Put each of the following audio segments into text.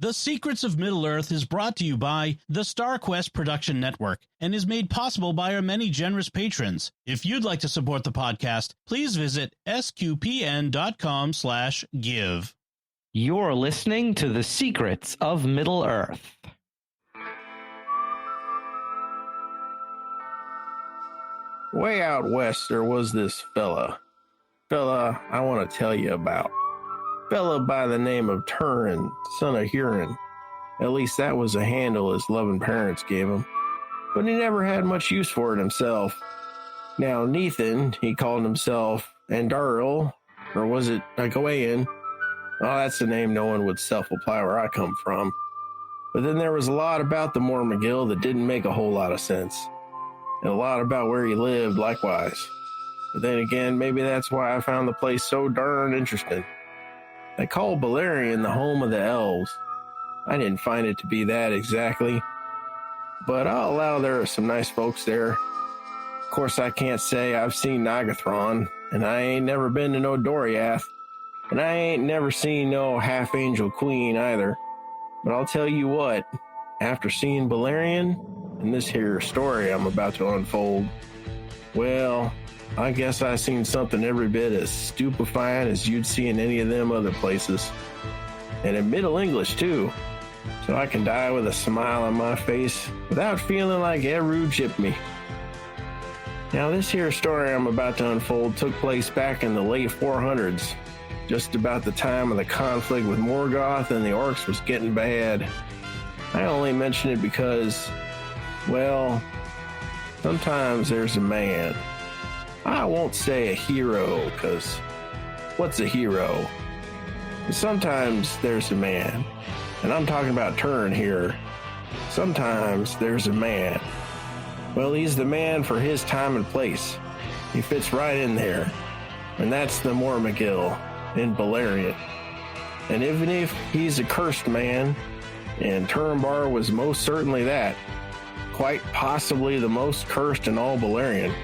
The Secrets of Middle-earth is brought to you by the StarQuest Production Network and is made possible by our many generous patrons. If you'd like to support the podcast, please visit sqpn.com/give. You're listening to The Secrets of Middle-earth. Way out west, there was this fella I want to tell you about. Fella by the name of Turin, son of Hurin. At least that was a handle his loving parents gave him. But he never had much use for it himself. Now, Nathan, he called himself Andaril, or was it Gawain? Oh, that's the name no one would self-apply where I come from. But then there was a lot about the Mormagill that didn't make a whole lot of sense. And a lot about where he lived, likewise. But then again, maybe that's why I found the place so darn interesting. They call Beleriand the home of the elves. I didn't find it to be that exactly, but I'll allow there are some nice folks there. Of course, I can't say I've seen Nagathron, and I ain't never been to no Doriath, and I ain't never seen no half-angel queen either. But I'll tell you what, after seeing Beleriand and this here story I'm about to unfold, well, I guess I seen something every bit as stupefying as you'd see in any of them other places. And in Middle English, too. So I can die with a smile on my face without feeling like Eru gypped me. Now, this here story I'm about to unfold took place back in the late 400s, just about the time of the conflict with Morgoth and the orcs was getting bad. I only mention it because, well, sometimes there's a man. I won't say a hero, because what's a hero? But sometimes there's a man, and I'm talking about Turin here. Sometimes there's a man. Well, he's the man for his time and place. He fits right in there, and that's the Mormagill in Beleriand. And even if he's a cursed man, and Turambar was most certainly that, quite possibly the most cursed in all Beleriand,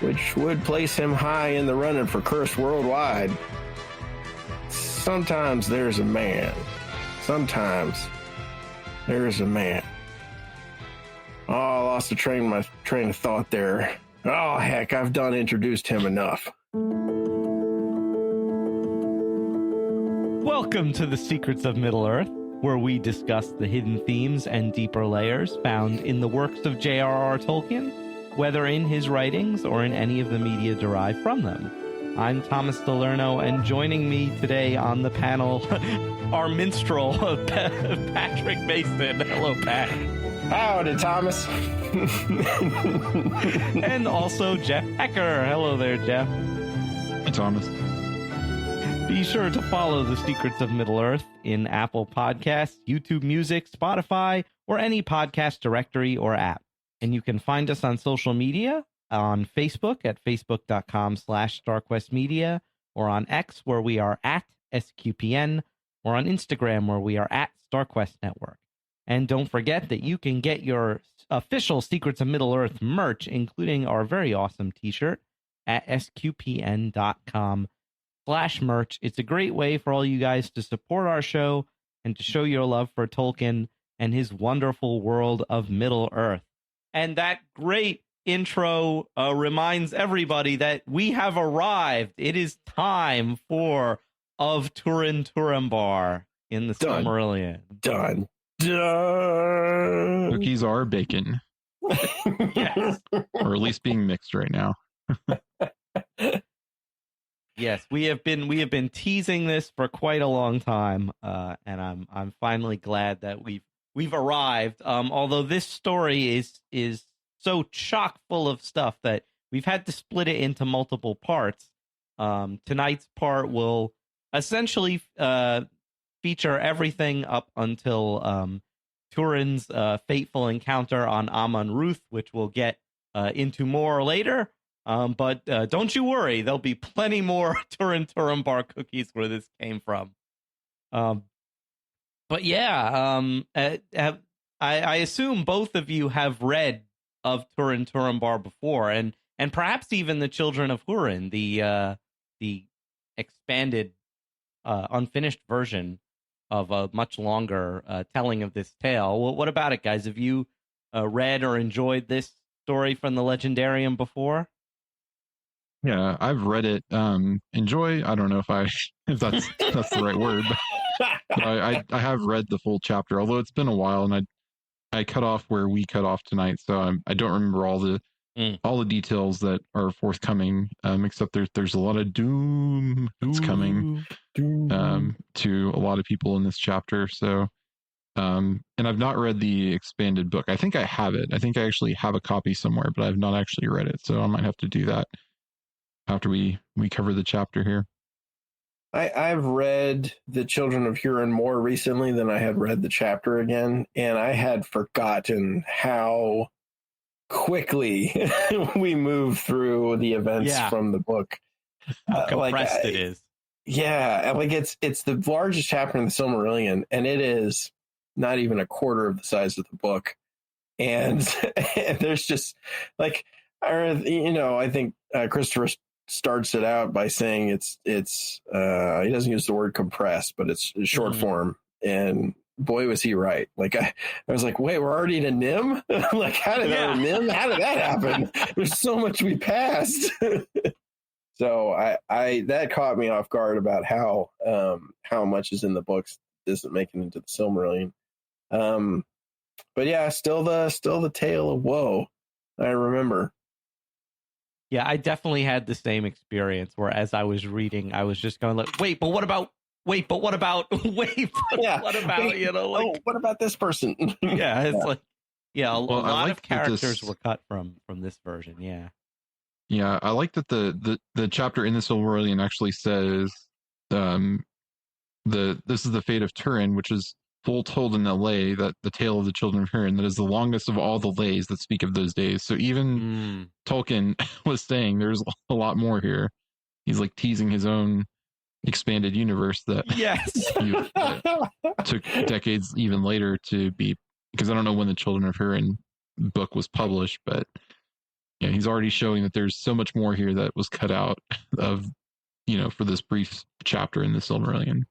which would place him high in the running for cursed worldwide. Sometimes there's a man. Sometimes there's a man. Oh, I lost my train of thought there. Oh, heck, I've done introduced him enough. Welcome to The Secrets of Middle-earth, where we discuss the hidden themes and deeper layers found in the works of J.R.R. Tolkien, whether in his writings or in any of the media derived from them. I'm Thomas Salerno, and joining me today on the panel, our minstrel, Patrick Mason. Hello, Pat. Howdy, Thomas. And also Jeff Haecker. Hello there, Jeff. Hey, Thomas. Be sure to follow The Secrets of Middle-earth in Apple Podcasts, YouTube Music, Spotify, or any podcast directory or app. And you can find us on social media, on Facebook at facebook.com/StarQuestMedia, or on X, where we are at SQPN, or on Instagram, where we are at StarQuest Network. And don't forget that you can get your official Secrets of Middle-earth merch, including our very awesome t-shirt, at SQPN.com/merch. It's a great way for all you guys to support our show and to show your love for Tolkien and his wonderful world of Middle-earth. And that great intro reminds everybody that we have arrived. It is time for Of Turin Turambar in the Silmarillion. Done. Cookies are bacon. Yes. Or at least being mixed right now. Yes, we have been teasing this for quite a long time, and I'm finally glad that we've arrived. Although this story is so chock full of stuff that we've had to split it into multiple parts. Tonight's part will essentially feature everything up until Turin's fateful encounter on Amon-Ruth, which we'll get into more later. But don't you worry, there'll be plenty more Turin Turambar cookies where this came from. But yeah, I assume both of you have read of Turin Turambar before, and perhaps even the Children of Hurin, the expanded, unfinished version of a much longer telling of this tale. Well, what about it, guys? Have you read or enjoyed this story from the Legendarium before? Yeah, I've read it. Enjoy. I don't know if if that's the right word, but I have read the full chapter. Although it's been a while, and I cut off where we cut off tonight, so I don't remember all the details that are forthcoming. Except there's a lot of doom that's coming to a lot of people in this chapter. So, and I've not read the expanded book. I think I have it. I think I actually have a copy somewhere, but I've not actually read it. So I might have to do that after we cover the chapter here. I've read The Children of Hurin more recently than I had read the chapter again, and I had forgotten how quickly we move through the events from the book. How compressed it is. Yeah, like it's the largest chapter in the Silmarillion, and it is not even a quarter of the size of the book. And there's just like, I think Christopher starts it out by saying it's he doesn't use the word compressed, but it's short form. And boy, was he right. Like I was like, wait, we're already to Nim? I'm like, how did that happen? There's so much we passed. So I that caught me off guard about how much is in the books isn't making it into the Silmarillion. But yeah, still the tale of woe. I remember. Yeah, I definitely had the same experience where as I was reading, I was just going like, wait, but what about, what about, you know, like, what about this person? Yeah, it's like, a lot of characters were cut from this version. Yeah. Yeah, I like that the chapter in the Silmarillion actually says this is the fate of Turin, which is foretold in the lay, that the tale of the children of Hurin, that is the longest of all the lays that speak of those days. So even Tolkien was saying there's a lot more here. He's like teasing his own expanded universe that, that took decades even later to be, because I don't know when the Children of Hurin book was published, but yeah, he's already showing that there's so much more here that was cut out of, for this brief chapter in the Silmarillion.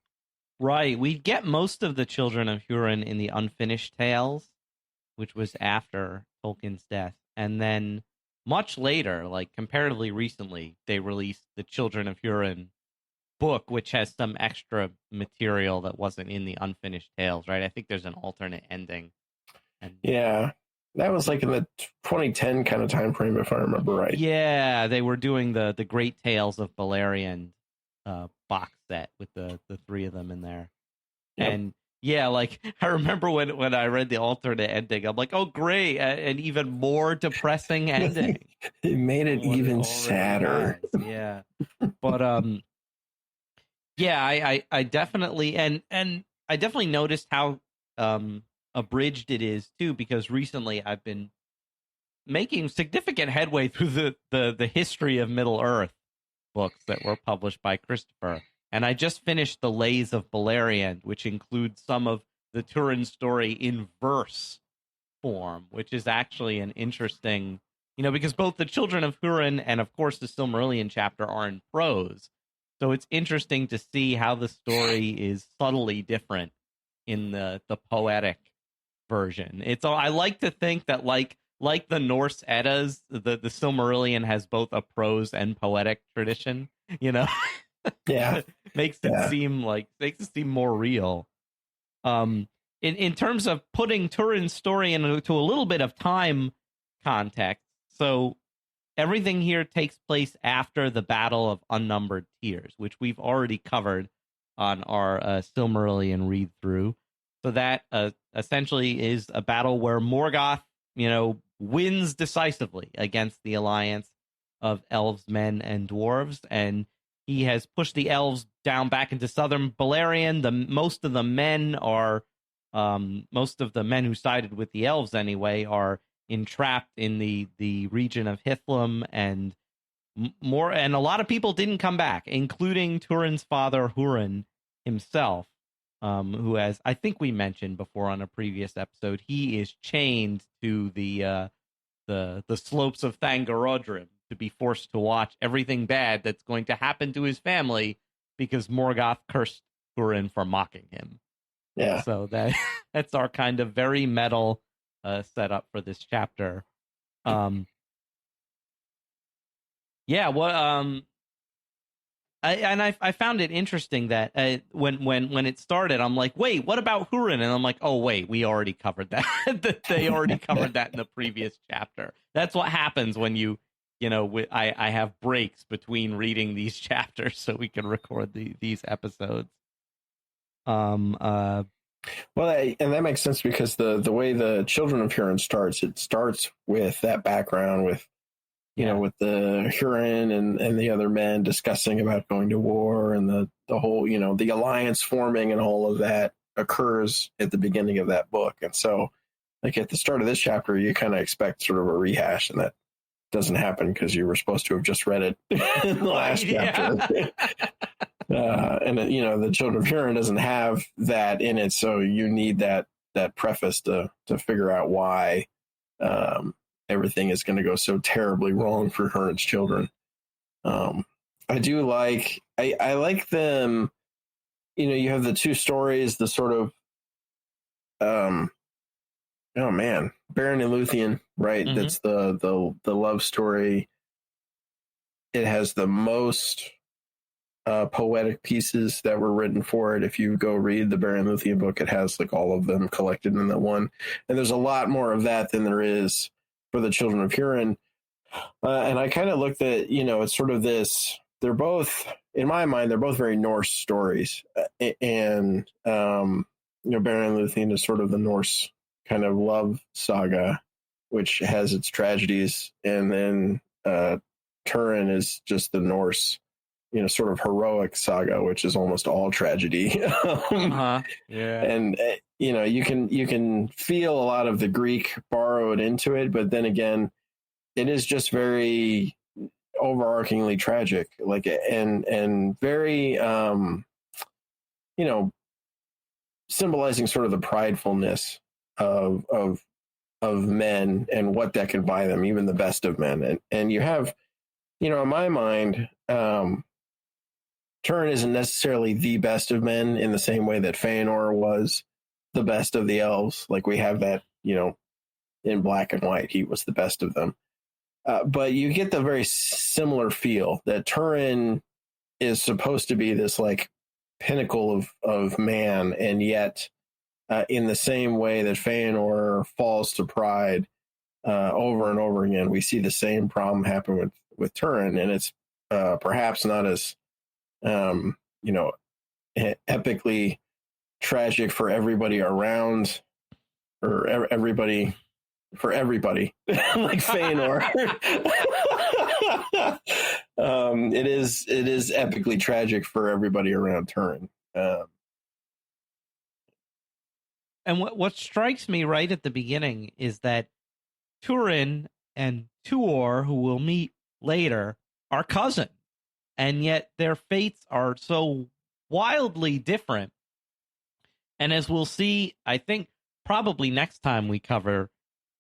Right. We get most of the Children of Hurin in the Unfinished Tales, which was after Tolkien's death. And then much later, like comparatively recently, they released the Children of Hurin book, which has some extra material that wasn't in the Unfinished Tales, right? I think there's an alternate ending. Yeah. That was like in the 2010 kind of time frame, if I remember right. Yeah, they were doing the Great Tales of Beleriand box set with the three of them in there. Yep. And yeah, like I remember when I read the alternate ending, I'm like, oh great, an even more depressing ending. It made it even sadder. Yeah. But yeah, I definitely and I definitely noticed how abridged it is too, because recently I've been making significant headway through the history of Middle-earth books that were published by Christopher. And I just finished the Lays of Beleriand, which includes some of the Turin story in verse form, which is actually an interesting, because both the Children of Hurin and, of course, the Silmarillion chapter are in prose. So it's interesting to see how the story is subtly different in the poetic version. I like to think that like the Norse Eddas, the Silmarillion has both a prose and poetic tradition, Yeah. makes it seem more real. In terms of putting Turin's story into a little bit of time context, so everything here takes place after the Battle of Unnumbered Tears, which we've already covered on our Silmarillion read through. So that essentially is a battle where Morgoth, wins decisively against the alliance of elves, men, and dwarves, and he has pushed the elves down back into southern Beleriand. Most of the men who sided with the elves anyway are entrapped in the region of Hithlum, and a lot of people didn't come back, including Turin's father Hurin himself, who, as I think we mentioned before on a previous episode, he is chained to the slopes of Thangorodrim to be forced to watch everything bad that's going to happen to his family because Morgoth cursed Turin for mocking him. Yeah. So that's our kind of very metal setup for this chapter. Yeah, what I found it interesting that when it started, I'm like, wait, what about Hurin? And I'm like, oh wait, we already covered that. That they already covered that in the previous chapter. That's what happens when I have breaks between reading these chapters so we can record these episodes. Well, and that makes sense because the way the Children of Hurin starts, it starts with that background with with the Hurin and the other men discussing about going to war, and the whole, the alliance forming and all of that occurs at the beginning of that book. And so, like at the start of this chapter, you kind of expect sort of a rehash, and that doesn't happen because you were supposed to have just read it in the last chapter. And the Children of Hurin doesn't have that in it, so you need that preface to figure out why everything is going to go so terribly wrong for Hurin's children. I do like, I like them. You have the two stories, the sort of, oh man, Beren and Luthien, right? Mm-hmm. That's the love story. It has the most poetic pieces that were written for it. If you go read the Beren and Luthien book, it has like all of them collected in that one. And there's a lot more of that than there is for the Children of Hurin. And I kind of looked at, it's sort of this, they're both, in my mind, they're both very Norse stories. And, Beren and Luthien is sort of the Norse kind of love saga, which has its tragedies. And then Turin is just the Norse, sort of heroic saga, which is almost all tragedy. Yeah. And, you can feel a lot of the Greek borrowed into it, but then again, it is just very overarchingly tragic, like, and very, symbolizing sort of the pridefulness of men and what that can buy them, even the best of men. And you have, in my mind, Turin isn't necessarily the best of men in the same way that Feanor was the best of the elves. Like we have that, in black and white, he was the best of them. But you get the very similar feel that Turin is supposed to be this like pinnacle of man, and yet in the same way that Feanor falls to pride over and over again, we see the same problem happen with Turin, and it's perhaps not as epically tragic for everybody around, or everybody like Feanor. It is epically tragic for everybody around Turin. And what strikes me right at the beginning is that Turin and Tuor, who we'll meet later, are cousins, and yet their fates are so wildly different. And as we'll see, I think probably next time we cover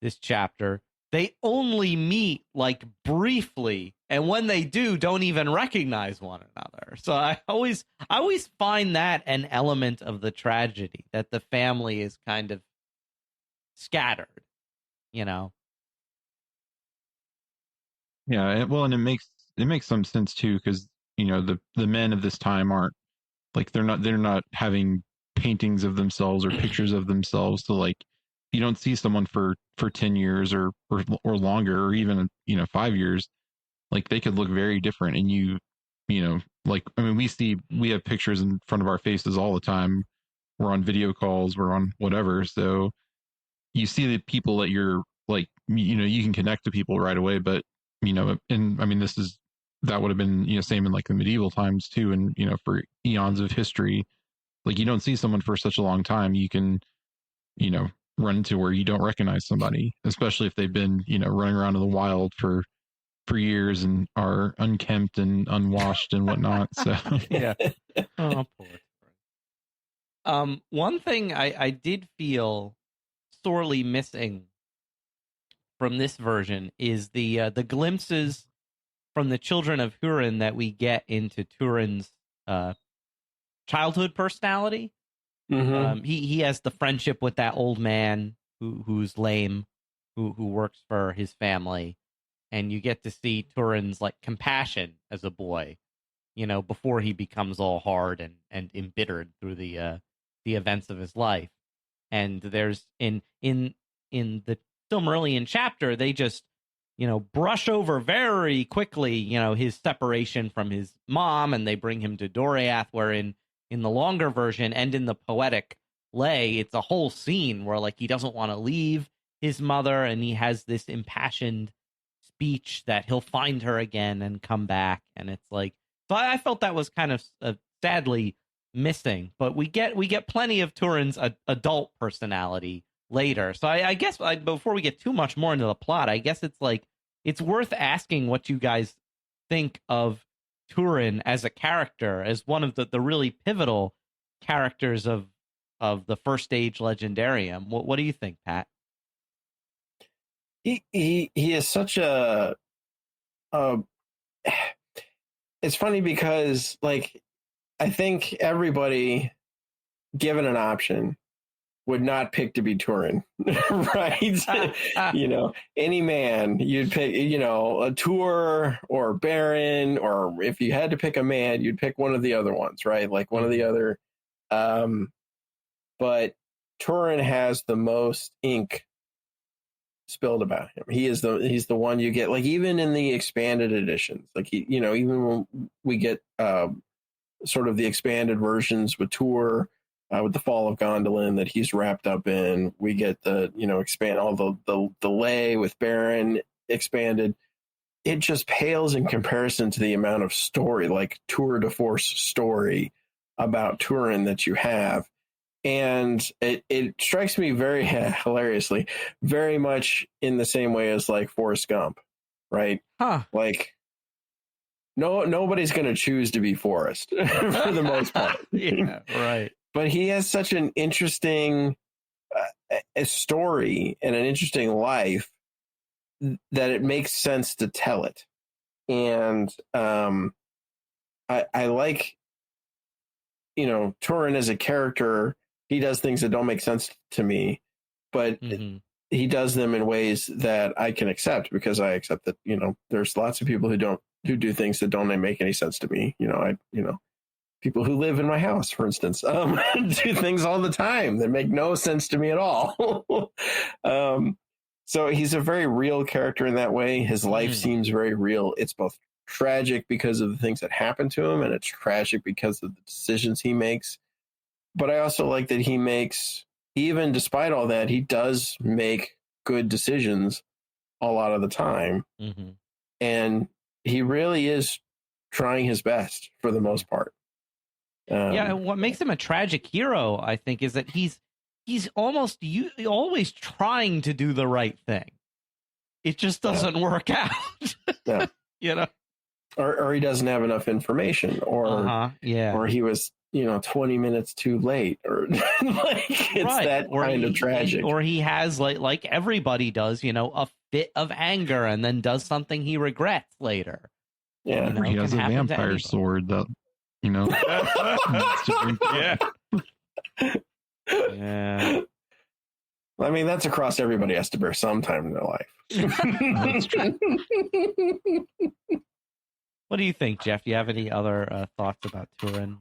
this chapter, they only meet like briefly, and when they do, don't even recognize one another. So I always find that an element of the tragedy, that the family is kind of scattered, Yeah, well, and it makes some sense too, because the men of this time aren't like, they're not having paintings of themselves or pictures of themselves, so like you don't see someone for 10 years or longer, or even 5 years. Like they could look very different, and like, I mean, we have pictures in front of our faces all the time. We're on video calls, we're on whatever, so you see the people that you're like, you can connect to people right away. But and I mean, that would have been same in like the medieval times too, and for eons of history. Like you don't see someone for such a long time, you can run into where you don't recognize somebody, especially if they've been running around in the wild for years and are unkempt and unwashed and whatnot. So yeah. Oh, poor. One thing I did feel sorely missing from this version is the glimpses from the Children of Hurin that we get into Turin's childhood personality. He has the friendship with that old man who's lame, who works for his family, and you get to see Turin's like compassion as a boy, before he becomes all hard and embittered through the events of his life. And there's in the Silmarillion chapter, they just brush over very quickly his separation from his mom, and they bring him to Doriath, where in the longer version and in the poetic lay, it's a whole scene where like he doesn't want to leave his mother, and he has this impassioned speech that he'll find her again and come back. And it's like, so I felt that was kind of sadly missing, but we get plenty of Turin's adult personality later. So I guess before we get too much more into the plot, I guess it's like, it's worth asking what you guys think of Turin as a character, as one of the really pivotal characters of the First Age Legendarium. What do you think, Pat? He is such a it's funny because like I think everybody given an option would not pick to be Turin, right? Any man you'd pick, a Tur or Baron, or if you had to pick a man, you'd pick one of the other ones, right? Like one of the other. But Turin has the most ink spilled about him. He's the one you get, like even in the expanded editions, like even when we get sort of the expanded versions with Tur. With the Fall of Gondolin that he's wrapped up in, we get the expand all the lay with Baron expanded. It just pales in comparison to the amount of story, like tour de force story about Turin that you have, and it strikes me very hilariously, very much in the same way as like Forrest Gump, right? Like nobody's going to choose to be Forrest for the most part. Yeah, right. But he has such an interesting a story and an interesting life that it makes sense to tell it. And I like, Turin as a character. He does things that don't make sense to me, but he does them in ways that I can accept, because I accept that, there's lots of people who do things that don't make any sense to me. People who live in my house, for instance, do things all the time that make no sense to me at all. So he's a very real character in that way. His life seems very real. It's both tragic because of the things that happen to him, and it's tragic because of the decisions he makes. But I also like that he makes, even despite all that, he does make good decisions a lot of the time. And he really is trying his best for the most part. And what makes him a tragic hero, I think, is that he's always trying to do the right thing. It just doesn't work out. Or he doesn't have enough information, or he was 20 minutes too late, or like it's that kind of tragic. Or he has like everybody does, a fit of anger and then does something he regrets later. Yeah, or he has a vampire sword that. Yeah. I mean, that's a cross everybody has to bear sometime in their life. That's true. What do you think, Jeff? Do you have any other thoughts about Turin,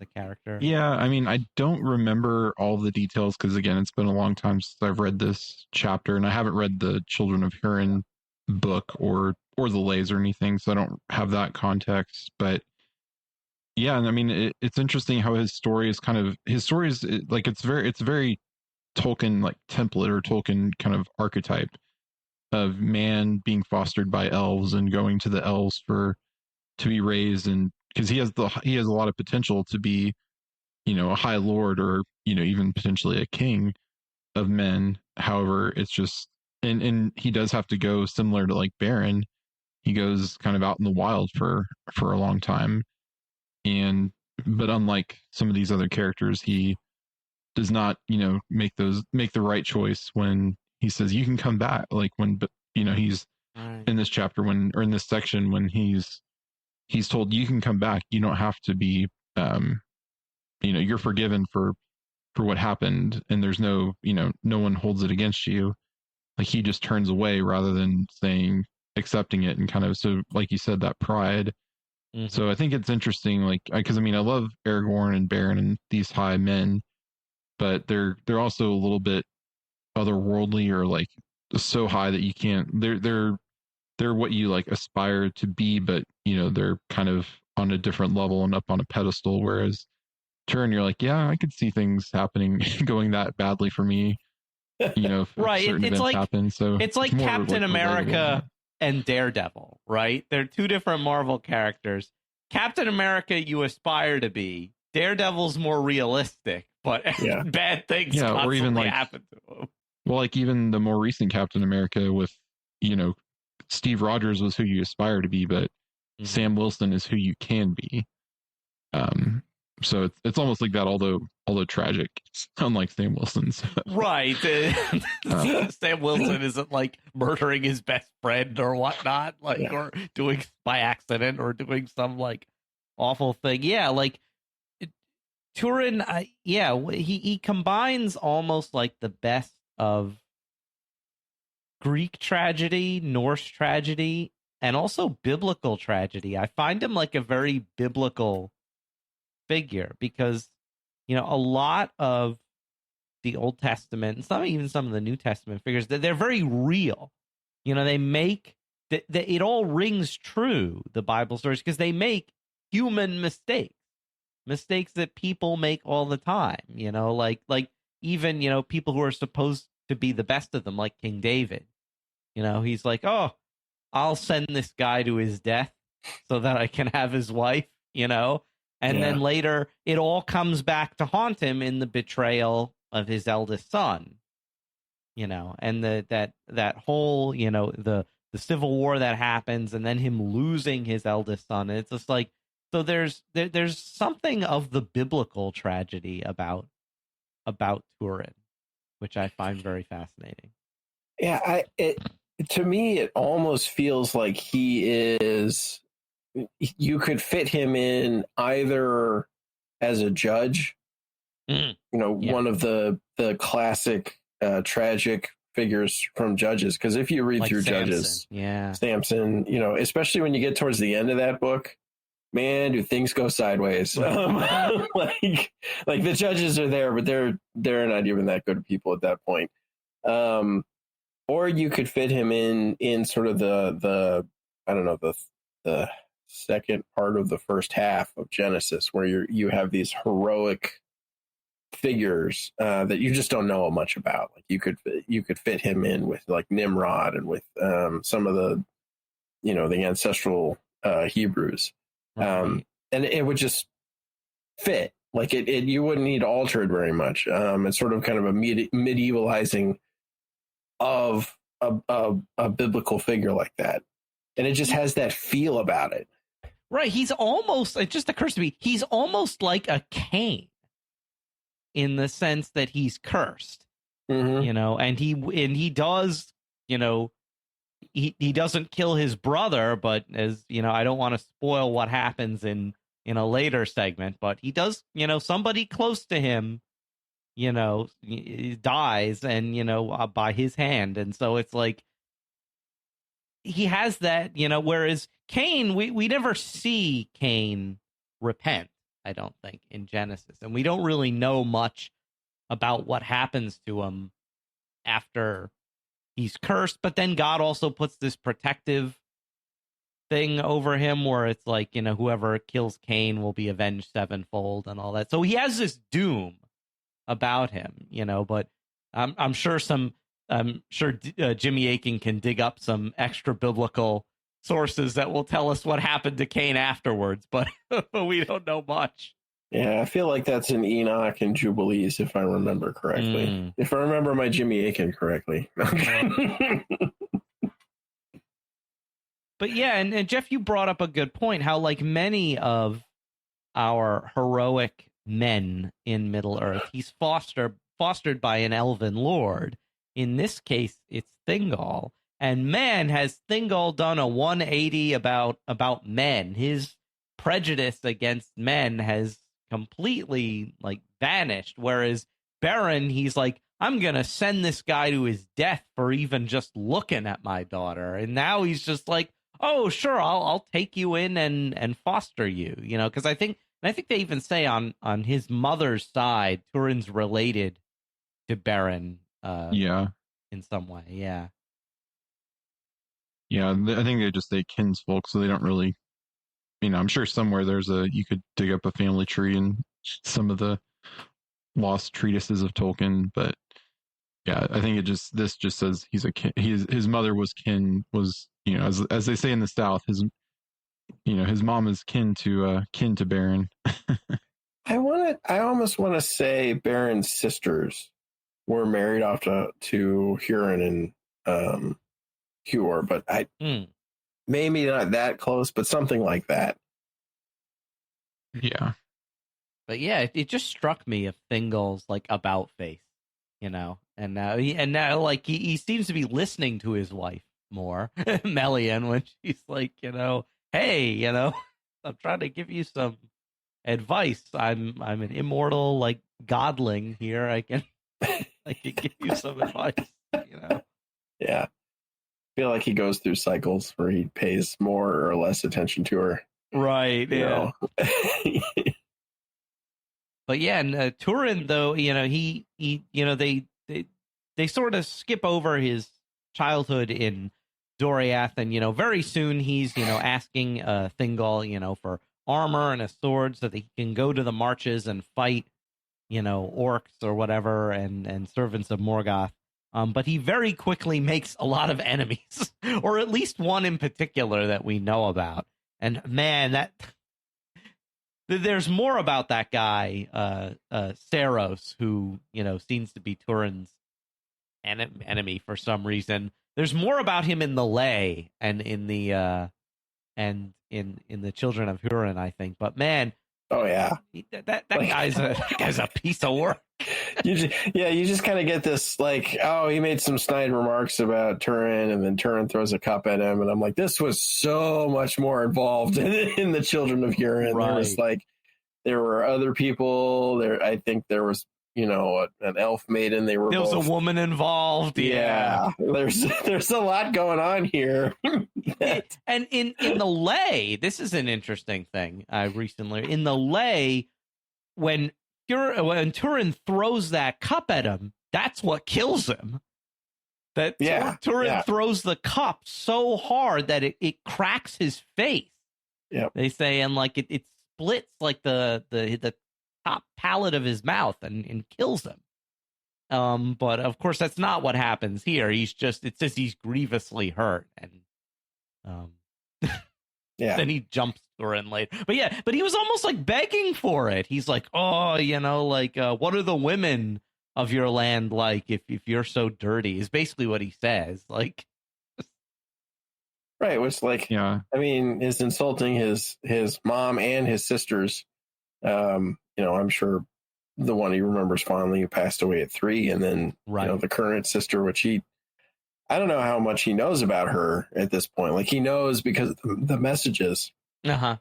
the character? Yeah, I mean, I don't remember all the details because, again, it's been a long time since I've read this chapter, and I haven't read the Children of Hurin book or the lays or anything, so I don't have that context. But yeah, and I mean, it's interesting how his story is like it's very Tolkien like template, or Tolkien kind of archetype of man being fostered by elves and going to the elves to be raised, and because he has a lot of potential to be, a high lord, or even potentially a king of men. However, it's just and he does have to go, similar to like Baron. He goes kind of out in the wild for a long time. But unlike some of these other characters, he does not, make the right choice when he says you can come back. Like when, he's in this chapter or in this section, when he's told you can come back. You don't have to be, you're forgiven for for what happened, and there's no, no one holds it against you. Like he just turns away rather than accepting it, and kind of, so like you said, that pride. Mm-hmm. So I think it's interesting, like, because I love Aragorn and Beren and these high men, but they're also a little bit otherworldly, or like so high that you can't. They're what you like aspire to be, but they're kind of on a different level and up on a pedestal. Whereas Turin, you're like, yeah, I could see things happening going that badly for me. If right. certain It's events like happen. So it's like more Captain like America and Daredevil, right? They're two different Marvel characters. Captain America, you aspire to be. Daredevil's more realistic, but bad things constantly or even like, happen to him. Well, like even the more recent Captain America with, Steve Rogers was who you aspire to be, but Sam Wilson is who you can be. So it's almost like that, although tragic, unlike Sam Wilson's. Right. Sam Wilson isn't like murdering his best friend or whatnot, like, or doing by accident or doing some like awful thing. Yeah, like Turin, he combines almost like the best of Greek tragedy, Norse tragedy, and also biblical tragedy. I find him like a very biblical figure because, a lot of the Old Testament and even some of the New Testament figures, they're very real. They make it all rings true, the Bible stories, because they make human mistakes that people make all the time, like even, people who are supposed to be the best of them, like King David. He's like, oh, I'll send this guy to his death so that I can have his wife, and then later it all comes back to haunt him in the betrayal of his eldest son, and that whole, the civil war that happens, and then him losing his eldest son. And it's just like, so there's something of the biblical tragedy about Turin, which I find very fascinating. Yeah, to me, it almost feels like you could fit him in either as a judge, one of the classic tragic figures from Judges. Because if you read like through Samson, Judges, Samson, especially when you get towards the end of that book, man, do things go sideways. Like the judges are there, but they're not even that good people at that point. Or you could fit him in sort of the I don't know, the second part of the first half of Genesis, where you have these heroic figures that you just don't know much about. Like you could fit him in with like Nimrod and with some of the the ancestral Hebrews, and it would just fit. Like it you wouldn't need to alter it very much. It's sort of kind of a medievalizing of a biblical figure like that, and it just has that feel about it. Right, he's almost, it just occurs to me, he's almost like a Cain in the sense that he's cursed, and he does, he doesn't kill his brother, but as I don't want to spoil what happens in a later segment, but he does, somebody close to him dies, and by his hand. And so it's like he has that, whereas Cain, we never see Cain repent, I don't think, in Genesis, and we don't really know much about what happens to him after he's cursed. But then God also puts this protective thing over him where it's like, whoever kills Cain will be avenged sevenfold and all that. So he has this doom about him, but I'm sure Jimmy Akin can dig up some extra biblical sources that will tell us what happened to Cain afterwards, but we don't know much. Yeah, I feel like that's in Enoch and Jubilees, if I remember correctly. If I remember my Jimmy Akin correctly. But yeah, and Jeff, you brought up a good point, how like many of our heroic men in Middle-earth, he's fostered by an elven lord. In this case, it's Thingol. And man, has Thingol done a 180 about men. His prejudice against men has completely like vanished, whereas Beren, he's like, I'm going to send this guy to his death for even just looking at my daughter. And now he's just like, oh, sure, I'll take you in and foster you, because I think they even say on his mother's side, Turin's related to Beren. In some way. Yeah. Yeah. I think they just say kinsfolk, so they don't really, I'm sure somewhere you could dig up a family tree in some of the lost treatises of Tolkien, but yeah, I think this just says he's a kin, his mother was as they say in the South, his mom is kin to Beren. I almost want to say Beren's sisters were married off to Huron and Huor, but maybe not that close, but something like that. Yeah. But yeah, it just struck me of Thingol's like about face, and now like he seems to be listening to his wife more, Melian, when she's like, hey, I'm trying to give you some advice. I'm an immortal like godling here. I can give you some advice. Yeah, I feel like he goes through cycles where he pays more or less attention to her. Right. Yeah. But yeah, and Turin, though, he they sort of skip over his childhood in Doriath, and very soon he's asking Thingol for armor and a sword so that he can go to the marches and fight orcs or whatever and servants of Morgoth. But he very quickly makes a lot of enemies, or at least one in particular that we know about. And man, there's more about that guy, Saros, who seems to be Turin's enemy for some reason. There's more about him in the Lay and in the Children of Hurin, I think. But man, oh yeah, that guy's a piece of work. You just kind of get this like, oh, he made some snide remarks about Turin, and then Turin throws a cup at him, and I'm like, this was so much more involved in the Children of Hurin. Right. There were other people there. I think there was an elf maiden. There was a woman involved. Yeah, there's a lot going on here. And in the Lay, this is an interesting thing. Recently in the Lay, when Turin throws that cup at him, that's what kills him. Turin throws the cup so hard that it cracks his face. Yeah, they say, and like it splits like the top palate of his mouth and kills him. But of course that's not what happens here. It says he's grievously hurt, and then he jumps Turin later. But he was almost like begging for it. He's like, oh, what are the women of your land like if you're so dirty, is basically what he says. Like, right, which I mean is insulting his mom and his sisters. I'm sure the one he remembers fondly who passed away at 3, and then the current sister, which I don't know how much he knows about her at this point. Like, he knows because of the messages to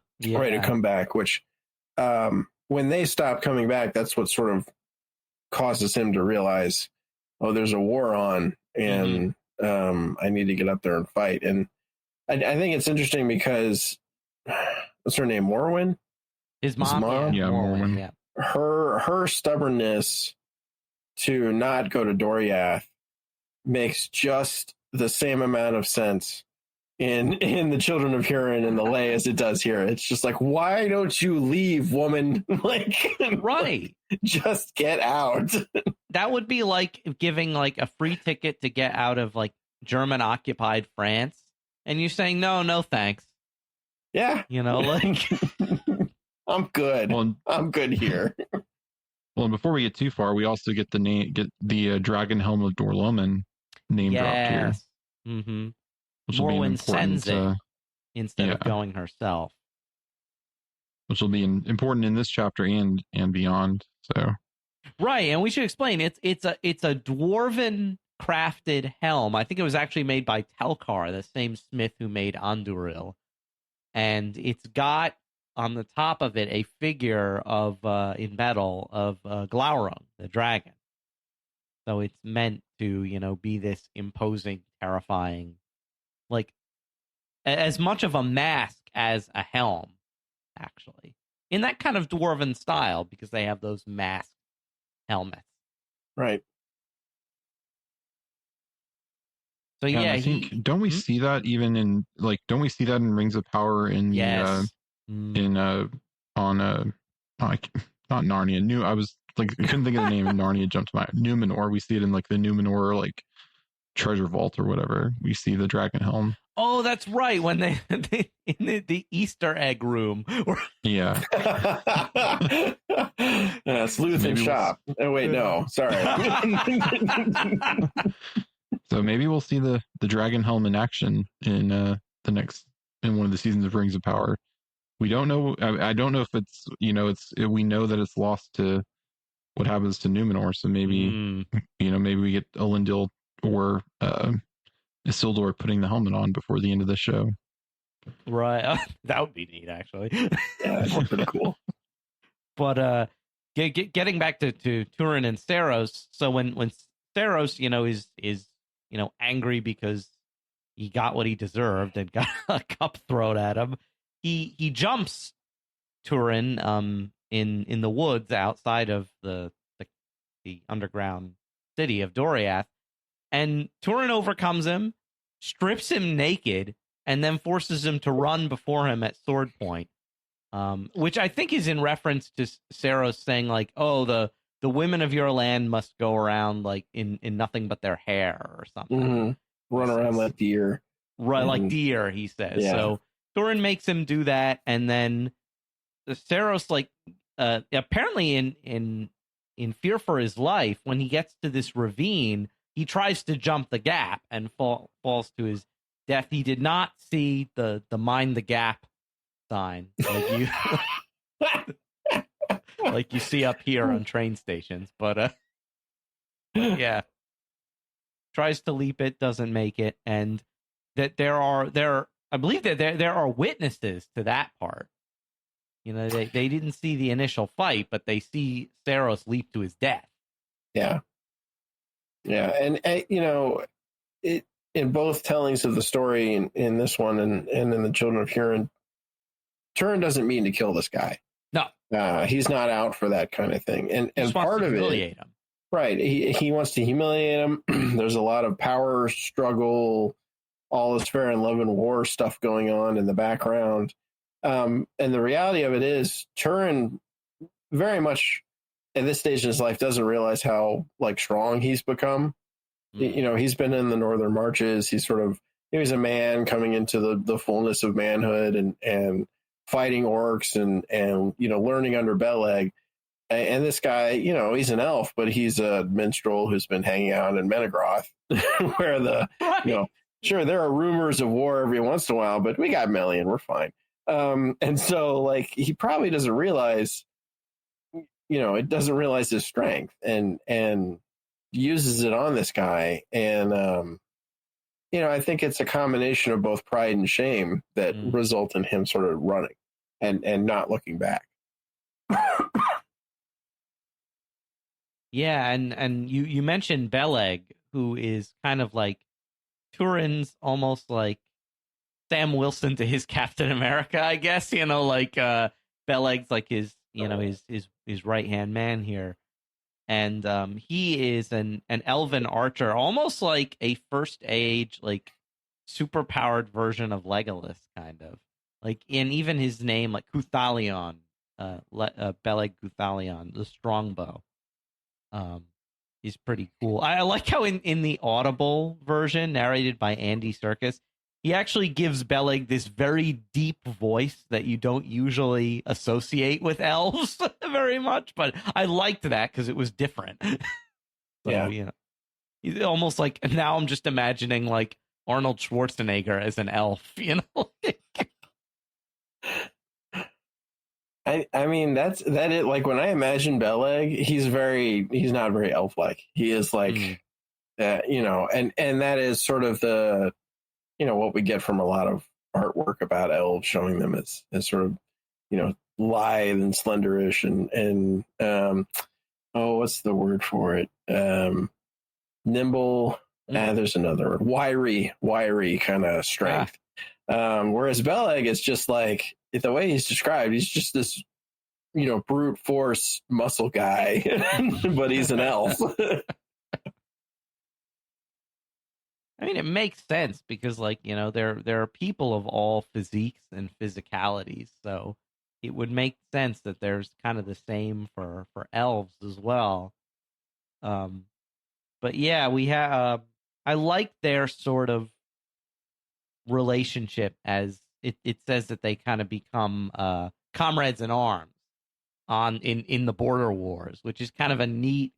come back, which when they stop coming back, that's what sort of causes him to realize, oh, there's a war on, and I need to get up there and fight. And I think it's interesting because what's her name? Morwen? His mom? Yeah, Morwen. Yeah. Her stubbornness to not go to Doriath makes just the same amount of sense in the Children of Hurin and the Lay as it does here. It's just like, why don't you leave, woman? Right. Just get out. That would be like giving like a free ticket to get out of like German occupied France, and you're saying no thanks. Yeah. I'm good. Well, I'm good here. Well, and before we get too far, we also get the Dragon Helm of Dorloman name dropped here. Mm-hmm. Morwen sends it instead of going herself. Which will be important in this chapter and beyond. So, right, and we should explain it's a dwarven crafted helm. I think it was actually made by Telkar, the same smith who made Anduril, and it's got on the top of it a figure of in metal of Glaurung, the dragon. So it's meant to, be this imposing, terrifying, like as much of a mask as a helm, actually, in that kind of dwarven style, because they have those masked helmets. Right. So And yeah, I think don't we see that even in don't we see that in Rings of Power in yes. Not Narnia. I was I couldn't think of the name of Narnia jumped to my Numenor. We see it in the Numenor treasure vault or whatever. We see the dragon helm. Oh, that's right. When they in the Easter egg room. Yeah. Sleuth and Shop. Oh wait, no, sorry. So maybe we'll see the dragon helm in action in in one of the seasons of Rings of Power. We don't know. I don't know if it's we know that it's lost to what happens to Numenor. So maybe maybe we get Elendil or Isildur putting the helmet on before the end of the show. Right. That would be neat, actually. Yeah, that's pretty cool. But getting back to Turin and Saros. So when Saros, is angry because he got what he deserved and got a cup thrown at him, he jumps Turin in the woods outside of the underground city of Doriath, and Turin overcomes him, strips him naked, and then forces him to run before him at sword point, which I think is in reference to Saros saying oh, the women of your land must go around in nothing but their hair or something. Mm-hmm. Run around like deer. Right, like deer, he says. Yeah. So Turin makes him do that, and then Saros, apparently in fear for his life, when he gets to this ravine, he tries to jump the gap and falls to his death. He did not see the mind the gap sign like you see up here on train stations, but yeah, tries to leap it, doesn't make it, and that I believe that there are witnesses to that part. They didn't see the initial fight, but they see Saros leap to his death. Yeah. Yeah. And, in both tellings of the story, in this one and in the Children of Hurin, Turin doesn't mean to kill this guy. No. He's not out for that kind of thing. And part of humiliate him. Right. He wants to humiliate him. There's a lot of power struggle, all this fair and love and war stuff going on in the background. And the reality of it is Turin very much at this stage in his life doesn't realize how strong he's become. He's been in the Northern Marches. He's he's a man coming into the fullness of manhood and fighting orcs and learning under Beleg. And this guy, he's an elf, but he's a minstrel who's been hanging out in Menegroth, where sure, there are rumors of war every once in a while, but we got Melian, we're fine. And so he probably doesn't realize, it doesn't realize his strength and uses it on this guy. And, I think it's a combination of both pride and shame that result in him sort of running and not looking back. Yeah. And you mentioned Beleg, who is kind of Turin's almost like Sam Wilson to his Captain America, I guess. Beleg's his right hand man here, and he is an elven archer, almost like a first age super powered version of Legolas, kind of and even his name Cuthalion, Beleg Cuthalion, the strongbow. He's pretty cool. I like how in the Audible version narrated by Andy Serkis, he actually gives Beleg this very deep voice that you don't usually associate with elves very much, but I liked that because it was different. So, he's almost now I'm just imagining Arnold Schwarzenegger as an elf, I mean, that it. When I imagine Beleg, he's not very elf-like. He is and that is sort of the, what we get from a lot of artwork about elves, showing them as sort of, lithe and slenderish and what's the word for it? nimble. There's another word, wiry kind of strength. Whereas Beleg is just like, the way he's described, he's just this, brute force muscle guy, but he's an elf. I mean, it makes sense because, like, there are people of all physiques and physicalities, so it would make sense that there's kind of the same for elves as well. But yeah, we have. I like their sort of relationship, as it says that they kind of become comrades in arms in the border wars, which is kind of a neat.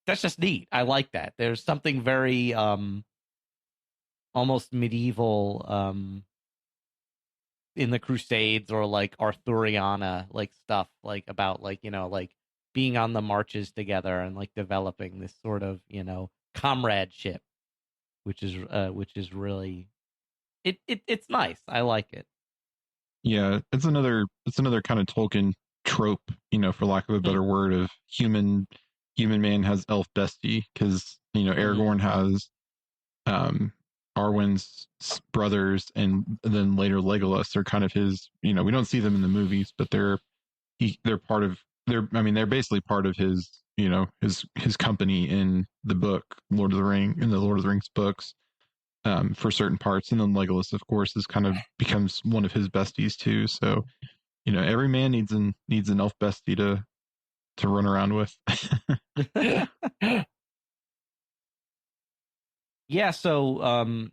That's just neat. I like that. There's something very almost medieval in the Crusades or like Arthuriana like stuff, like about like like being on the marches together and like developing this sort of comradeship, which is really it's nice. I like it. Yeah, it's another kind of Tolkien trope, for lack of a better word, of human man has elf bestie, because Aragorn has Arwen's brothers, and then later Legolas are kind of his. We don't see them in the movies, but they're part of they're basically part of his his company in the book in the Lord of the Rings books, for certain parts, and then Legolas, of course, becomes one of his besties too. So every man needs an elf bestie to run around with. Yeah, so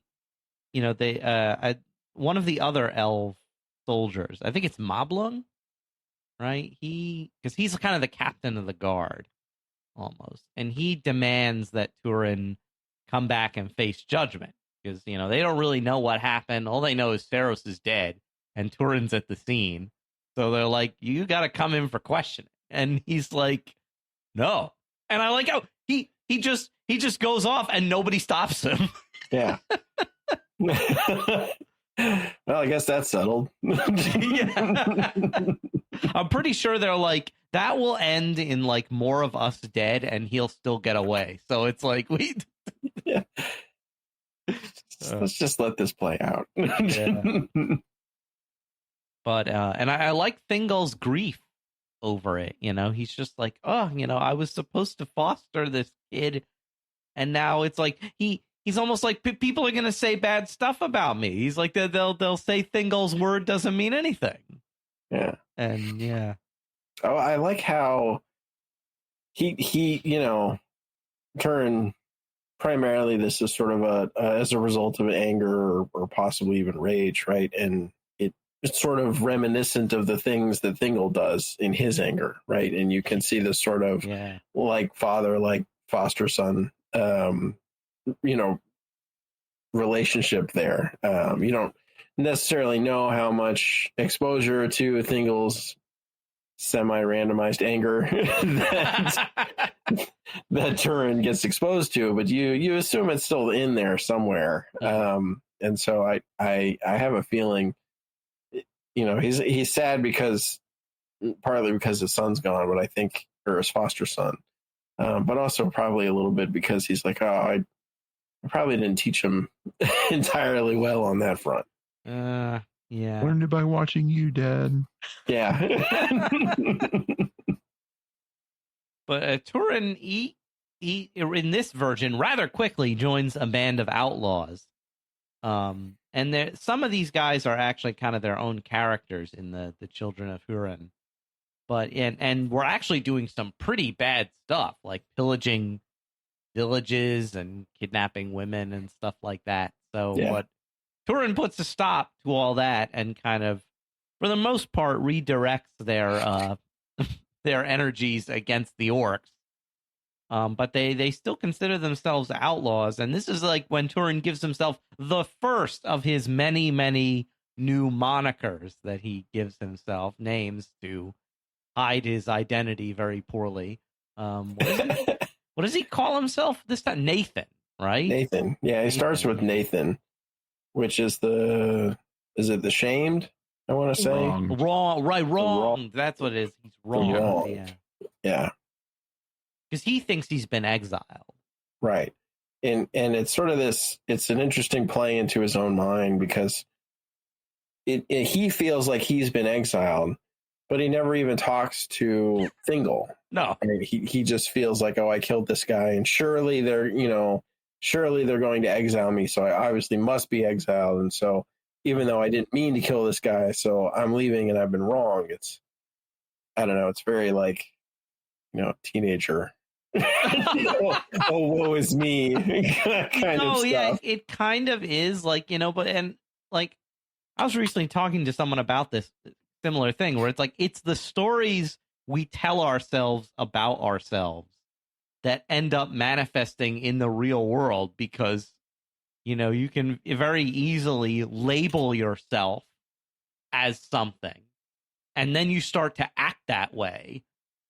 they one of the other elf soldiers, I think it's Moblung, right? Because he's kind of the captain of the guard almost, and he demands that Turin come back and face judgment, because they don't really know what happened. All they know is Pharos is dead and Turin's at the scene, so they're like, you got to come in for questioning. And he's like, no. And I like how he just goes off and nobody stops him. Yeah. Well, I guess that's settled. Yeah. I'm pretty sure they're like, that will end in like more of us dead and he'll still get away. So it's like, yeah. Let's just let this play out. Yeah. But and I like Thingol's grief over it. He's just like, oh, I was supposed to foster this kid, and now it's like he's almost like people are gonna say bad stuff about me. He's like, they'll say Thingol's word doesn't mean anything. Yeah. And yeah. Oh, I like how he Turin, primarily this is sort of as a result of anger or possibly even rage, right? And it's sort of reminiscent of the things that Thingol does in his anger, right? And you can see this sort of like father, like foster son, relationship there. You don't necessarily know how much exposure to Thingol's semi-randomized anger that Turin gets exposed to, but you assume it's still in there somewhere. And so I have a feeling, he's sad partly because his son's gone, but I think, or his foster son, but also probably a little bit because he's like, oh, I probably didn't teach him entirely well on that front. Yeah. Learned it by watching you, Dad. Yeah. But Turin, he in this version rather quickly joins a band of outlaws. And some of these guys are actually kind of their own characters in the Children of Hurin. But and we're actually doing some pretty bad stuff, like pillaging villages and kidnapping women and stuff like that. So what Turin puts a stop to all that and kind of, for the most part, redirects their their energies against the orcs. But they still consider themselves outlaws, and this is like when Turin gives himself the first of his many, many new monikers that he gives himself, names to hide his identity very poorly. What does he call himself this time? Nathan, right? Nathan. Yeah, he starts with Nathan, which is is it the shamed? I want to say wrong. That's what it is. He's wrong. Yeah. Because he thinks he's been exiled. Right. And it's sort of this, it's an interesting play into his own mind, because he feels like he's been exiled, but he never even talks to Thingol. No. I mean, he just feels like, oh, I killed this guy, and surely they're going to exile me, so I obviously must be exiled. And so even though I didn't mean to kill this guy, so I'm leaving and I've been wrong. It's, I don't know, it's very like, teenager. Oh, woe is me kind of stuff. Yeah, it kind of is like, but, and like, I was recently talking to someone about this similar thing where it's like, it's the stories we tell ourselves about ourselves that end up manifesting in the real world, because, you can very easily label yourself as something, and then you start to act that way.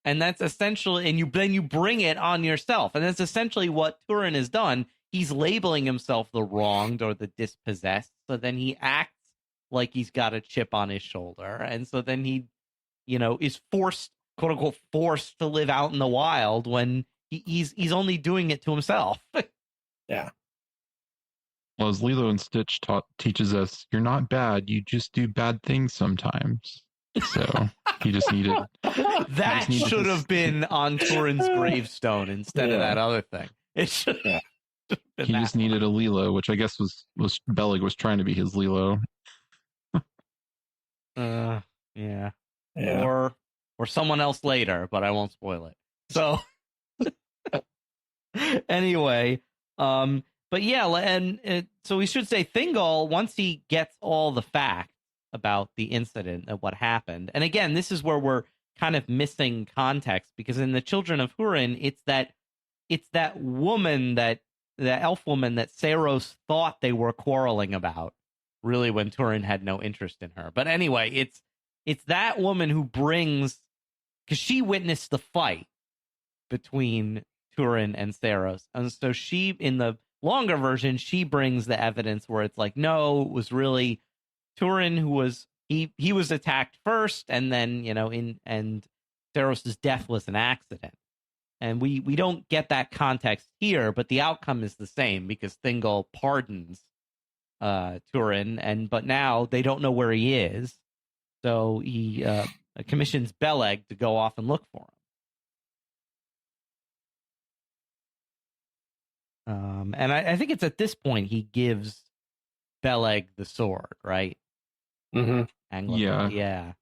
And that's essentially, and then you bring it on yourself. And that's essentially what Turin has done. He's labeling himself the wronged or the dispossessed. So then he acts like he's got a chip on his shoulder. And so then he, is forced, quote unquote, forced to live out in the wild when he's only doing it to himself. Yeah. Well, as Lilo and Stitch teaches us, you're not bad. You just do bad things sometimes. So he just needed that should have been on Turin's gravestone instead of that other thing. It should. Yeah. He just needed a Lilo, which I guess was Bellig was trying to be his Lilo. Yeah. Or someone else later, but I won't spoil it. So anyway, but yeah, and so we should say Thingol, once he gets all the facts about the incident and what happened, and again, this is where we're kind of missing context, because in the Children of Hurin, it's that woman, the elf woman that Saros thought they were quarreling about, really, when Turin had no interest in her. But anyway, it's that woman who brings, because she witnessed the fight between Turin and Saros, and so she, in the longer version, she brings the evidence where it's like, no, it was really Turin who was, he was attacked first, and then, and Saros' death was an accident. And we don't get that context here, but the outcome is the same, because Thingol pardons Turin, but now they don't know where he is, so he commissions Belleg to go off and look for him. And I think it's at this point he gives Belleg the sword, right? Mm-hmm. Yeah.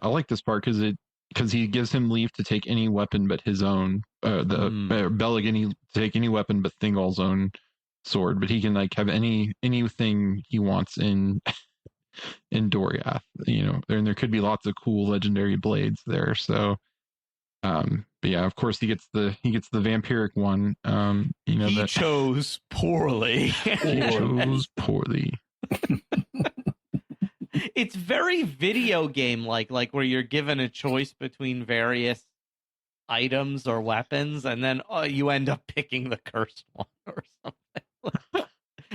I like this part because he gives him leave to take any weapon but his own. Belleg take any weapon but Thingol's own sword, but he can like have anything he wants in Doriath. And there could be lots of cool legendary blades there. So, but yeah, of course he gets the vampiric one. He chose poorly. He chose poorly. It's very video game like where you're given a choice between various items or weapons, and then you end up picking the cursed one or something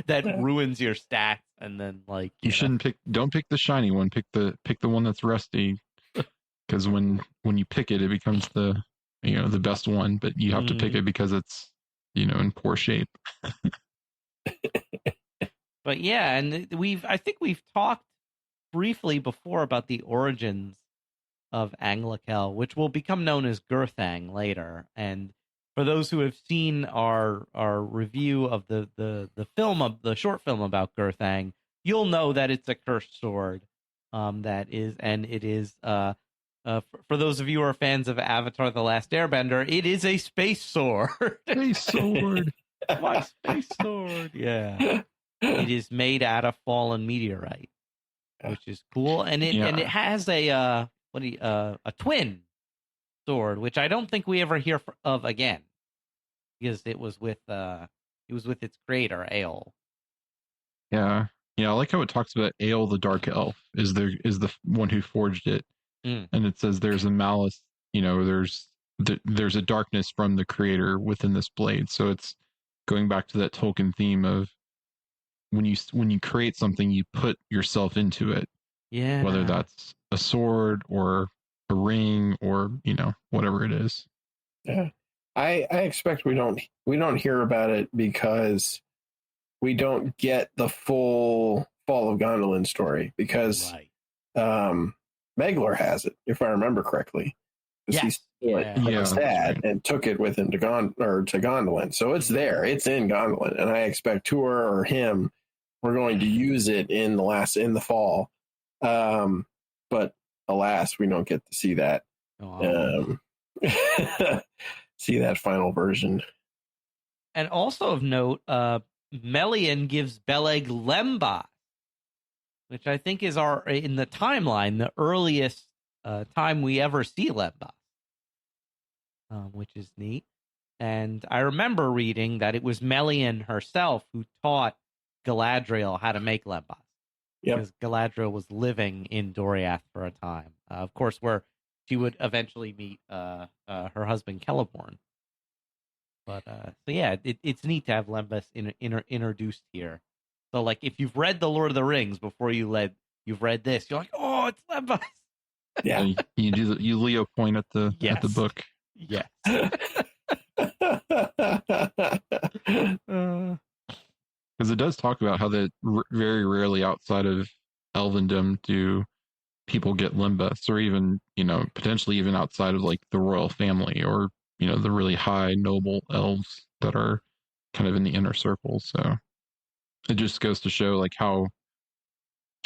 that ruins your stats. And then don't pick the shiny one, pick the one that's rusty, because when you pick it becomes the best one, but you have to pick it because it's in poor shape. But yeah, and I think we've talked briefly before about the origins of Anglakel, which will become known as Gurthang later. And for those who have seen our review of the short film about Gurthang, you'll know that it's a cursed sword. For those of you who are fans of Avatar: The Last Airbender, it is a space sword. Space sword. My space sword. Yeah. It is made out of fallen meteorite, which is cool. And it has a twin sword, which I don't think we ever hear of again, because it was with its creator, Ael. Yeah. I like how it talks about Ael the Dark Elf is the one who forged it. And it says there's a malice, there's a darkness from the creator within this blade. So it's going back to that Tolkien theme of when you create something, you put yourself into it. Yeah. Whether that's a sword or a ring or, whatever it is. Yeah. I expect we don't hear about it because we don't get the full Fall of Gondolin story, because Megler has it, if I remember correctly. Yes. His dad and took it with him to Gondolin. So it's there. It's in Gondolin. And I expect Tur or him, we're going to use it in the fall. But alas, we don't get to see that. See that final version. And also of note, Melian gives Beleg Lembas, which I think is in the timeline, the earliest time we ever see Lembas, which is neat. And I remember reading that it was Melian herself who taught Galadriel how to make Lembas. Yep. Because Galadriel was living in Doriath for a time. Of course, where she would eventually meet her husband Celeborn. But so yeah, it's neat to have Lembas introduced here. So like, if you've read The Lord of the Rings before you've read this, you're like, oh, it's Lembas. Yeah, you Leo point at the book. Yes. Because it does talk about how that very rarely outside of Elvendom do people get Lembas, or even, potentially even outside of like the royal family, or, the really high noble elves that are kind of in the inner circle. So it just goes to show like how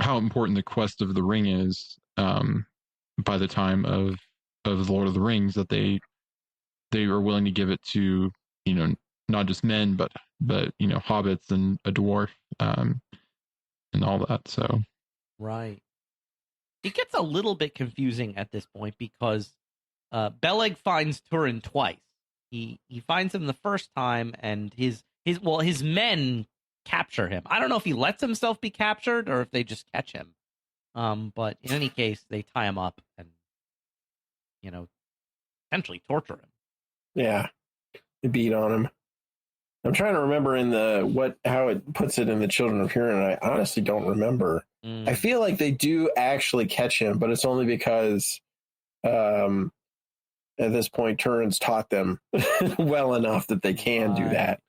important the quest of the ring is by the time of the Lord of the Rings, that they are willing to give it to, not just men, but hobbits and a dwarf and all that. So right. It gets a little bit confusing at this point because Beleg finds Turin twice. He finds him the first time, and his men capture him. I don't know if he lets himself be captured or if they just catch him. But in any case, they tie him up and essentially torture him. Yeah, they beat on him. I'm trying to remember how it puts it in the Children of Hurin. I honestly don't remember. I feel like they do actually catch him, but it's only because at this point Turin's taught them well enough that they can do that.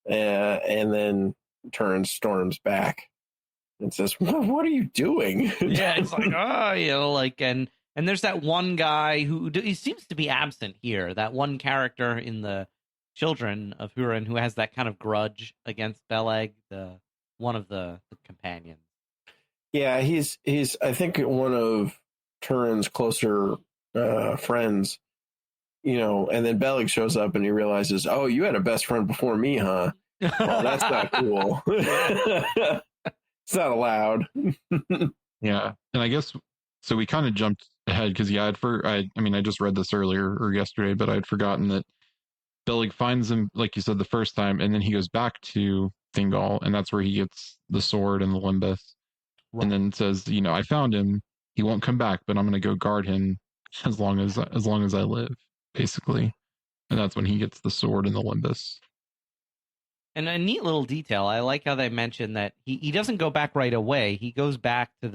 And then Turin storms back and says, "What are you doing?" Yeah, it's like, and there's that one guy who he seems to be absent here. That one character in the Children of Hurin who has that kind of grudge against Beleg, one of the companions. Yeah, he's I think one of Turin's closer friends, and then Beleg shows up and he realizes, oh, you had a best friend before me, huh? Well, that's not cool. It's not allowed. Yeah, and I guess so. We kind of jumped ahead because I just read this earlier or yesterday, but I'd forgotten that Beleg finds him, like you said, the first time, and then he goes back to Thingol, and that's where he gets the sword and the Lembas, right. And then says, I found him. He won't come back, but I'm going to go guard him as long as I live, basically. And that's when he gets the sword and the Lembas. And a neat little detail, I like how they mentioned that he doesn't go back right away. He goes back to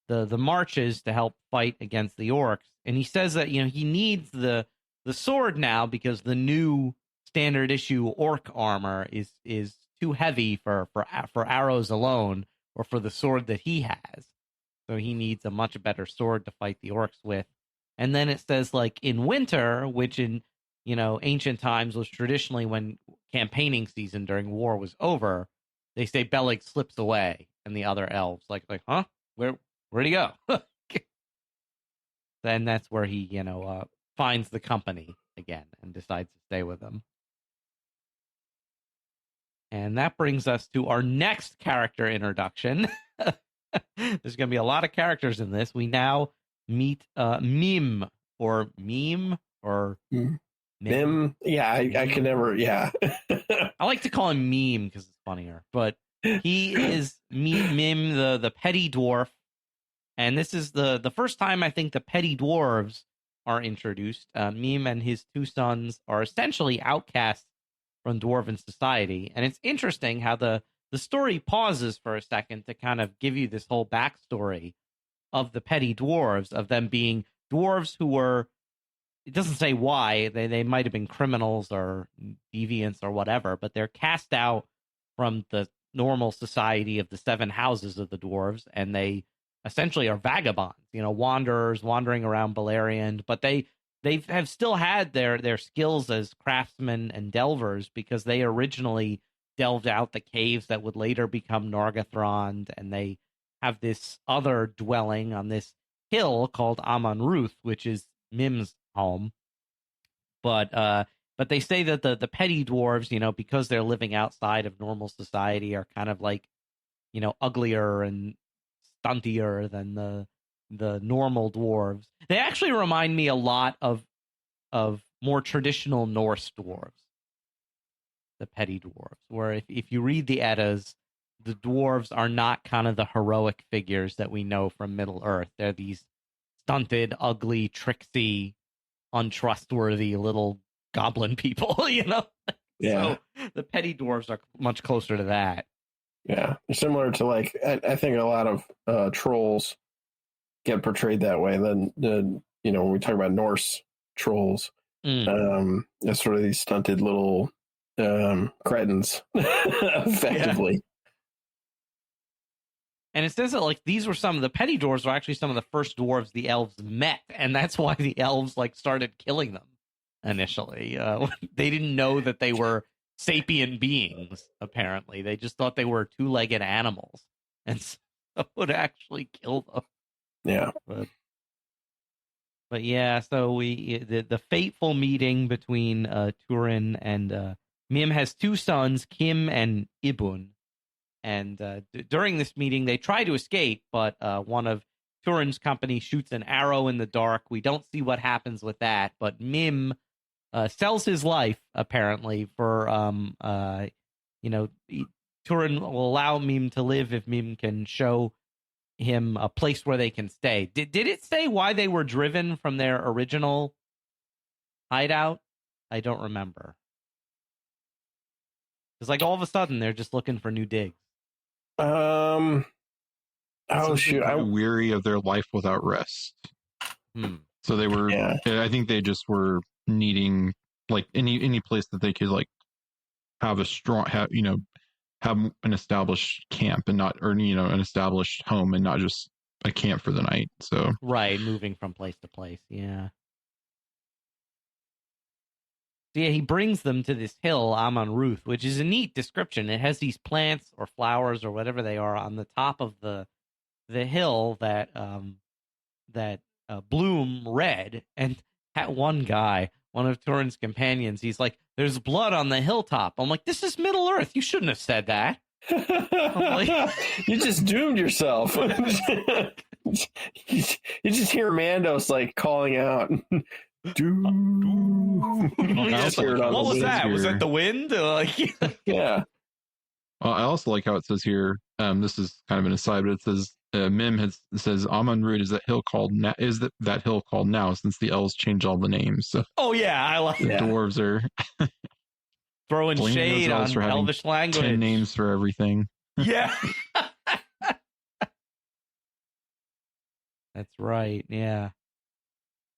the marches to help fight against the orcs, and he says that he needs the sword now because the new standard issue orc armor is too heavy for arrows alone, or for the sword that he has. So he needs a much better sword to fight the orcs with. And then it says, like, in winter, which in ancient times was traditionally when campaigning season during war was over, they say Beleg slips away, and the other elves like, huh? Where'd he go? Then that's where he finds the company again and decides to stay with them. And that brings us to our next character introduction. There's going to be a lot of characters in this. We now meet Mim, or Meme, or Mim. Yeah, I can never. Yeah, I like to call him Meme because it's funnier. But he is Mim, the petty dwarf, and this is the first time I think the petty dwarves are introduced. Mim and his two sons are essentially outcasts from dwarven society, and it's interesting how the story pauses for a second to kind of give you this whole backstory of the petty dwarves, of them being dwarves who were it doesn't say why. They might have been criminals or deviants or whatever, but they're cast out from the normal society of the 7 houses of the dwarves, and they essentially are vagabonds, wanderers wandering around Beleriand, but they have still had their skills as craftsmen and delvers, because they originally delved out the caves that would later become Nargothrond, and they have this other dwelling on this hill called Amon Ruth, which is Mim's home. But they say that the petty dwarves, because they're living outside of normal society, are kind of like, uglier and stuntier than the normal dwarves. They actually remind me a lot of more traditional Norse dwarves, the petty dwarves, where if you read the Eddas, the dwarves are not kind of the heroic figures that we know from Middle-earth. They're these stunted, ugly, tricksy, untrustworthy little goblin people, Yeah. So the petty dwarves are much closer to that. Yeah. Similar to, like, I think a lot of trolls get portrayed that way. Then, when we talk about Norse trolls, it's sort of these stunted little cretins, effectively. Yeah. And it says that, like, these were some of the petty dwarves were actually some of the first dwarves the elves met, and that's why the elves, like, started killing them initially. They didn't know that they were sapient beings, apparently. They just thought they were 2-legged animals, and so would actually kill them. Yeah. But yeah, so the fateful meeting between Turin and Mim has 2 sons, Kim and Ibun. And during this meeting, they try to escape, but one of Turin's company shoots an arrow in the dark. We don't see what happens with that, but Mim sells his life, apparently, for, Turin will allow Mim to live if Mim can show him a place where they can stay. Did it say why they were driven from their original hideout? I don't remember. It's like all of a sudden they're just looking for new digs. Oh shoot! I'm weary of their life without rest. So they were. Yeah. I think they just were needing, like, any place that they could, like, have a strong, have an established camp and not, or an established home and not just a camp for the night. So right, moving from place to place. Yeah. So yeah, he brings them to this hill, Amon Ruth, which is a neat description. It has these plants or flowers or whatever they are on the top of the hill that bloom red. And that one guy, one of Turin's companions, he's like, "There's blood on the hilltop." I'm like, "This is Middle-earth. You shouldn't have said that." Like, you just doomed yourself. You just hear Mandos, like, calling out. What was that? Was that the wind? Yeah. Well, I also like how it says here. This is kind of an aside, but it says Mim says Amon Ruth is that hill called that hill called now, since the elves changed all the names. So oh yeah, I like the dwarves are throwing shade on Elvish language. 10 names for everything. Yeah. That's right. Yeah.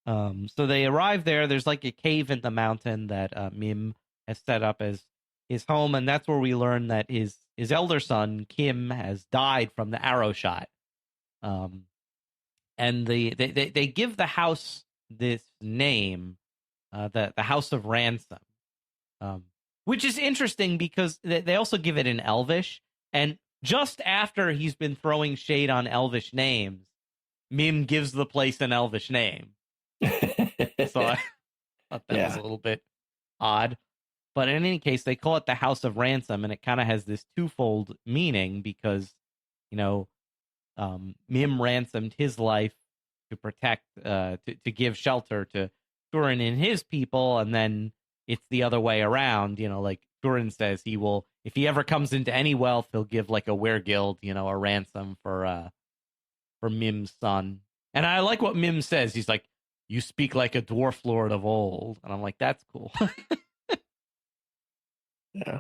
So they arrive there. There's like a cave in the mountain that Mim has set up as his home, and that's where we learn that his elder son Kim has died from the arrow shot. And they give the house this name, the House of Ransom, which is interesting because they also give it in Elvish, and just after he's been throwing shade on Elvish names, Mim gives the place an Elvish name. So I thought that was a little bit odd. But in any case, they call it the House of Ransom, and it kind of has this twofold meaning because, Mim ransomed his life to protect, to give shelter to Turin and his people, and then it's the other way around. Like Turin says, he will, if he ever comes into any wealth, he'll give like a weregild, a ransom for Mim's son. And I like what Mim says. He's like, "You speak like a dwarf lord of old," and I'm like, "That's cool." Yeah.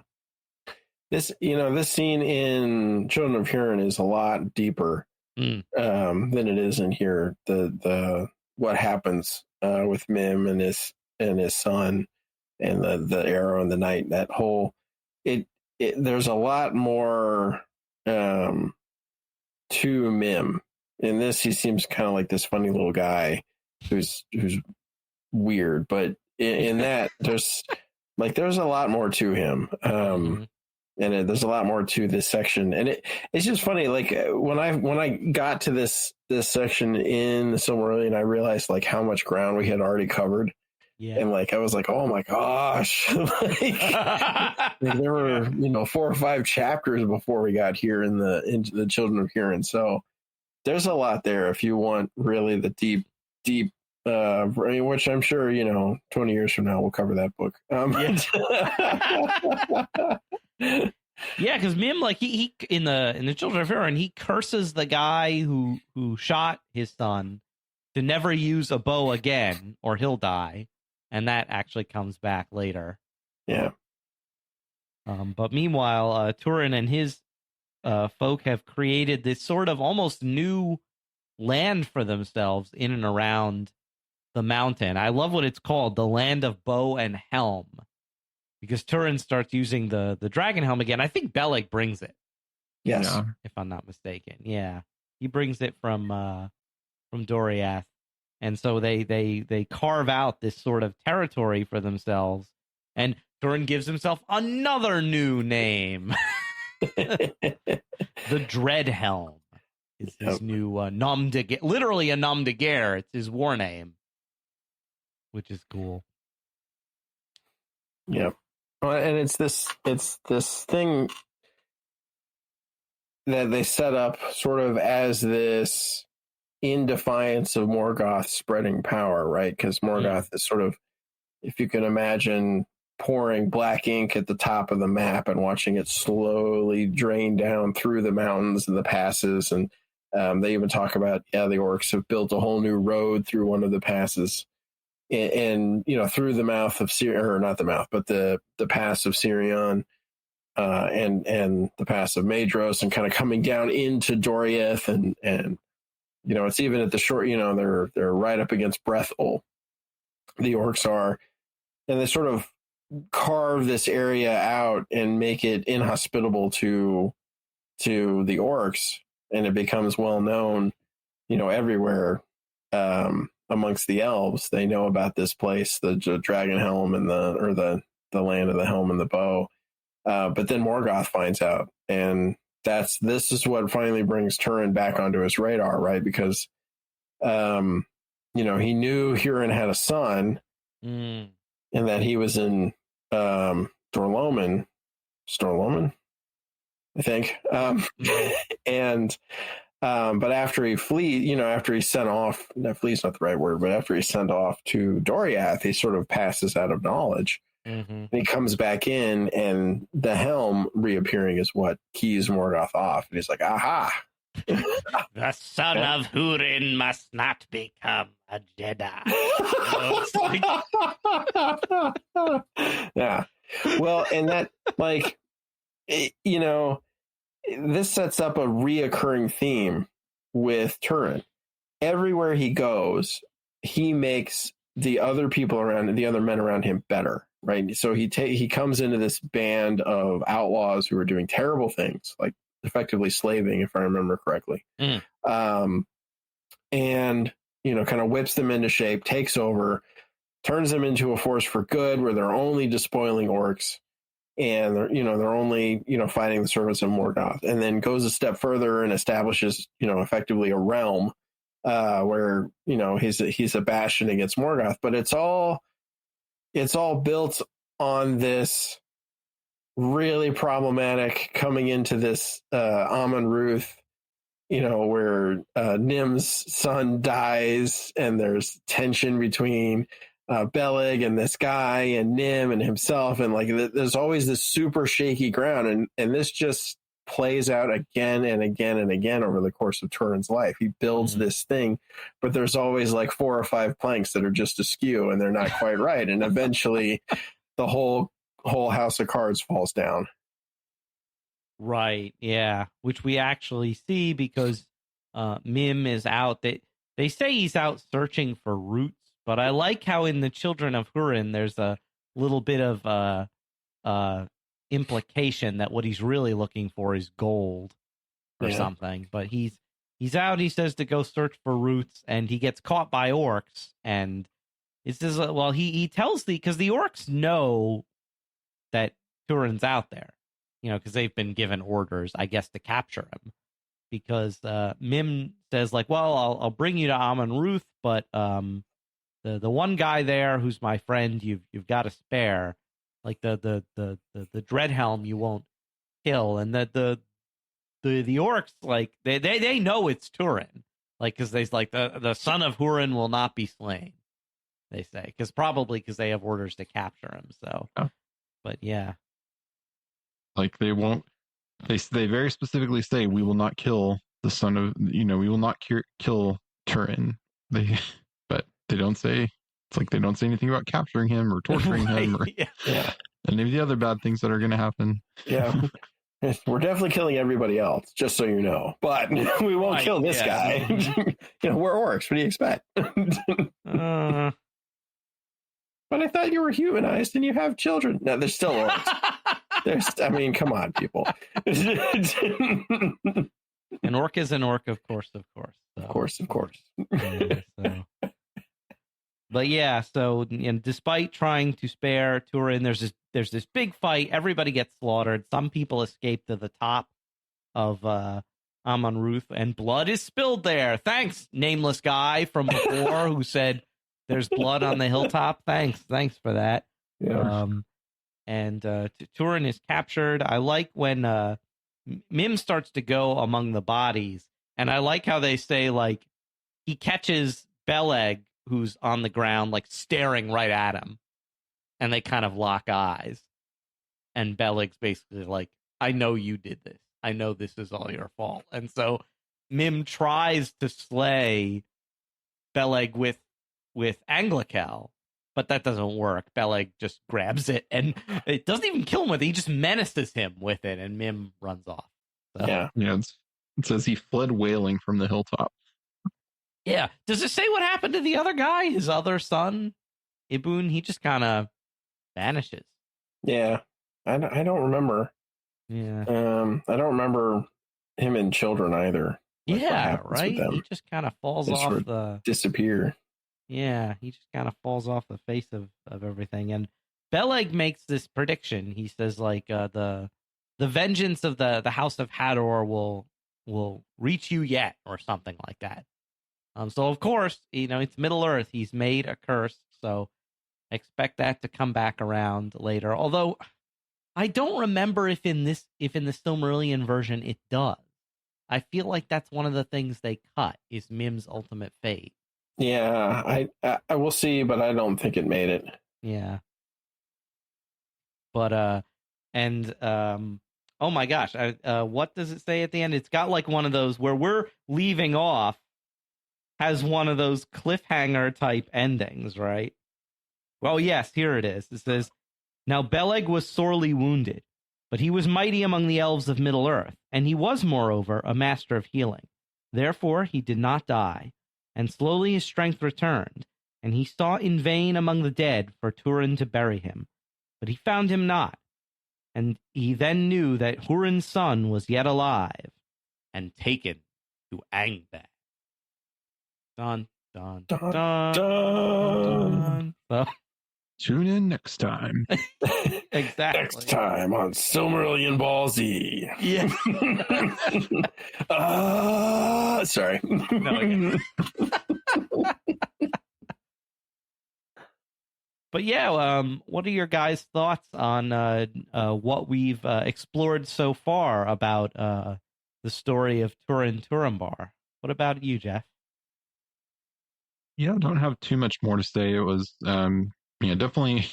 This scene in Children of Hurin is a lot deeper than it is in here. The what happens with Mim and his son and the arrow and the knight. That whole it there's a lot more to Mim. In this, he seems kind of like this funny little guy who's weird, but in that there's a lot more to him. And there's a lot more to this section, and it's just funny. Like when I got to this section in the Silmarillion, I realized like how much ground we had already covered. Yeah. And like I was like, oh my gosh, like there were 4 or 5 chapters before we got here in the Children of Hurin. So there's a lot there if you want really the deep, which I'm sure 20 years from now we'll cover that book. Yeah, because Mim, like he in the Children of Hurin, he curses the guy who shot his son to never use a bow again, or he'll die, and that actually comes back later. Yeah. But meanwhile, Turin and his folk have created this sort of almost new land for themselves in and around the mountain. I love what it's called, the Land of Bow and Helm. Because Turin starts using the dragon helm again. I think Beleg brings it. Yes, if I'm not mistaken. Yeah, he brings it from Doriath, and so they carve out this sort of territory for themselves. And Turin gives himself another new name, the Dread Helm. Is his new nom de guerre, literally a nom de guerre. It's his war name, which is cool. Yep. And it's this thing that they set up sort of as this in defiance of Morgoth spreading power, right? Because Morgoth is sort of, if you can imagine pouring black ink at the top of the map and watching it slowly drain down through the mountains and the passes. And they even talk about, the orcs have built a whole new road through one of the passes. And through the mouth of or not the mouth, but the pass of Sirion, and the pass of Maedhros, and kind of coming down into Doriath, and it's even at the short, they're right up against Brethul, the orcs are, and they sort of carve this area out and make it inhospitable to the orcs, and it becomes well known, everywhere. Amongst the elves, they know about this place, the Dragon Helm and the Land of the Helm and the Bow. But then Morgoth finds out, and this is what finally brings Turin back onto his radar, right? Because he knew Hurin had a son, and that he was in Storloman, I think, and. But after he flees, after he's sent off, flee's not the right word, but after he's sent off to Doriath, he sort of passes out of knowledge. Mm-hmm. And he comes back in, and the helm reappearing is what keys Morgoth off. And he's like, aha! The son of Hurin must not become a Jedi. Yeah. Well, and that, this sets up a reoccurring theme with Turin. Everywhere he goes, he makes the other people around, the other men around him, better, right? So he comes into this band of outlaws who are doing terrible things, like effectively slaving, if I remember correctly. And kind of whips them into shape, takes over, turns them into a force for good, where they're only despoiling orcs. And they're only fighting the servants of Morgoth, and then goes a step further and establishes effectively a realm where he's a bastion against Morgoth. But it's all built on this really problematic coming into this Amon Ruth, where Nim's son dies, and there's tension between Beleg and this guy and Nim and himself, and there's always this super shaky ground, and this just plays out again and again and again over the course of Turin's life. He builds this thing, but there's always 4 or 5 planks that are just askew and they're not quite right, and eventually the whole house of cards falls down. Right, yeah, which we actually see because Mim is out. they say he's out searching for roots, but I like how in the Children of Turin there's a little bit of implication that what he's really looking for is gold or something. But he's out, he says, to go search for roots, and he gets caught by orcs, and it says, well, he tells because the orcs know that Turin's out there, because they've been given orders, I guess, to capture him. Because Mim says, like, well, I'll bring you to Amon Ruth, but the one guy there who's my friend, you've got to spare, like the Dreadhelm you won't kill, and that the orcs, like they know it's Turin, like, because they like the son of Hurin will not be slain, they say, because they have orders to capture him. So, but yeah, like they won't. They very specifically say, we will not kill the son of, we will not kill Turin. But they don't say, it's like they don't say anything about capturing him or torturing him or any of the other bad things that are going to happen. Yeah. We're definitely killing everybody else, just so you know. But we won't kill this guy. We're orcs. What do you expect? But I thought you were humanized and you have children. No, they're still orcs. Come on, people. An orc is an orc, of course. So. Of course. But yeah, so despite trying to spare Turin, there's this big fight. Everybody gets slaughtered. Some people escape to the top of Amon Ruth, and blood is spilled there. Thanks, nameless guy from before who said there's blood on the hilltop. Thanks for that. Yeah. Turin is captured. I like when Mim starts to go among the bodies, and I like how they say, like, he catches Beleg, who's on the ground, like, staring right at him, and they kind of lock eyes, and Beleg's basically like, I know you did this. I know this is all your fault. And so Mim tries to slay Beleg with Anglical, but that doesn't work. Beleg just grabs it, and it doesn't even kill him with it. He just menaces him with it, and Mim runs off. So, yeah. It says he fled wailing from the hilltop. Yeah. Does it say what happened to the other guy, his other son, Ibun? He just kind of vanishes. Yeah. I don't remember. Yeah. I don't remember him and children either. Like, yeah, right? He just kind of falls off the... disappear. Yeah, he just kind of falls off the face of everything. And Beleg makes this prediction. He says, like, the vengeance of the House of Hador will reach you yet, or something like that. So, of course, it's Middle-earth. He's made a curse, so expect that to come back around later. Although, I don't remember if in the Silmarillion version it does. I feel like that's one of the things they cut, is Mim's ultimate fate. Yeah, I will see, but I don't think it made it. Yeah. But, oh my gosh, what does it say at the end? It's got like one of those where we're leaving off, has one of those cliffhanger type endings, right? Well, yes, here it is. It says, now Beleg was sorely wounded, but he was mighty among the elves of Middle-earth, and he was, moreover, a master of healing. Therefore he did not die, and slowly his strength returned, and he sought in vain among the dead for Turin to bury him. But he found him not, and he then knew that Hurin's son was yet alive, and taken to Angband. Dun, dun, dun, dun, dun. So, tune in next time. Exactly. Next time on Silmarillion Ball Z. Yeah. Sorry. No, but yeah, what are your guys' thoughts on what we've explored so far about the story of Turin Turambar? What about you, Jeff? Yeah, I don't have too much more to say. It was, definitely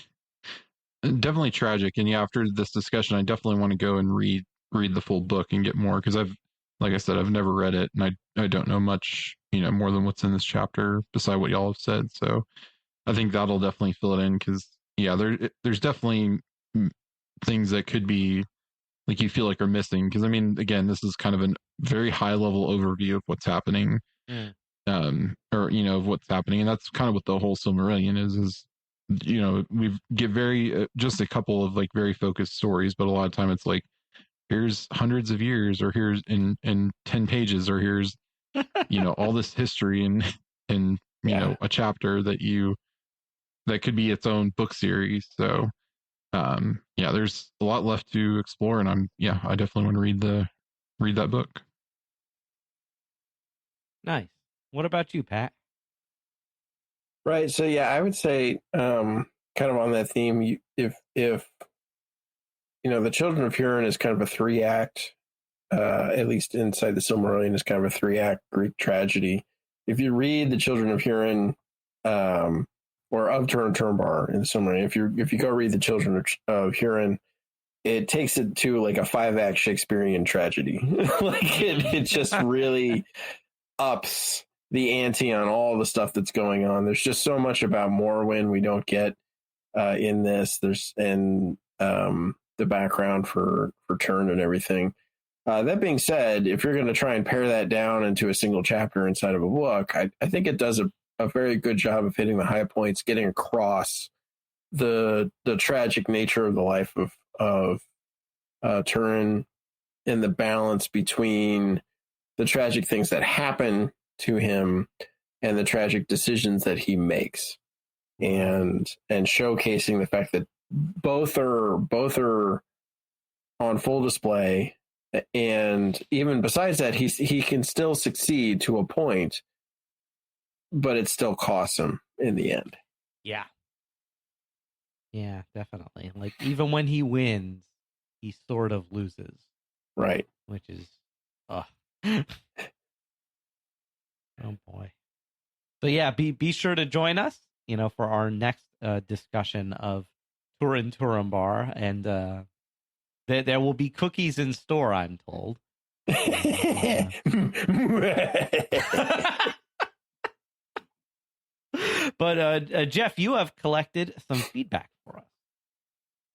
tragic. And yeah, after this discussion, I definitely want to go and read the full book and get more, because like I said, I've never read it, and I don't know much, more than what's in this chapter beside what y'all have said. So I think that'll definitely fill it in, because yeah, there's definitely things that could be like you feel like are missing. Because again, this is kind of a very high level overview of what's happening. or of what's happening, and that's kind of what the whole Silmarillion is we get very just a couple of like very focused stories, but a lot of time it's like, here's hundreds of years, or here's in 10 pages, or here's all this history and a chapter that could be its own book series. So there's a lot left to explore, and I definitely want to read that book. Nice. What about you, Pat? Right. So I would say, kind of on that theme, if the Children of Hurin is kind of a 3-act, at least inside the Silmarillion, is kind of a 3-act Greek tragedy. If you read the Children of Hurin, or of Turambar in the Silmarillion, if you go read the Children of Hurin, it takes it to like a 5-act Shakespearean tragedy. Like it just really ups the ante on all the stuff that's going on. There's just so much about Morrowind we don't get in this. The background for Turin and everything. That being said, if you're going to try and pare that down into a single chapter inside of a book, I think it does a very good job of hitting the high points, getting across the tragic nature of the life of Turin, and the balance between the tragic things that happen to him and the tragic decisions that he makes, and showcasing the fact that both are on full display. And even besides that, he can still succeed to a point, but it still costs him in the end. Yeah, definitely. Like, even when he wins, he sort of loses. Right. Which is, oh boy. So be sure to join us, for our next discussion of Turin Turambar, and there will be cookies in store, I'm told. But Jeff, you have collected some feedback for us.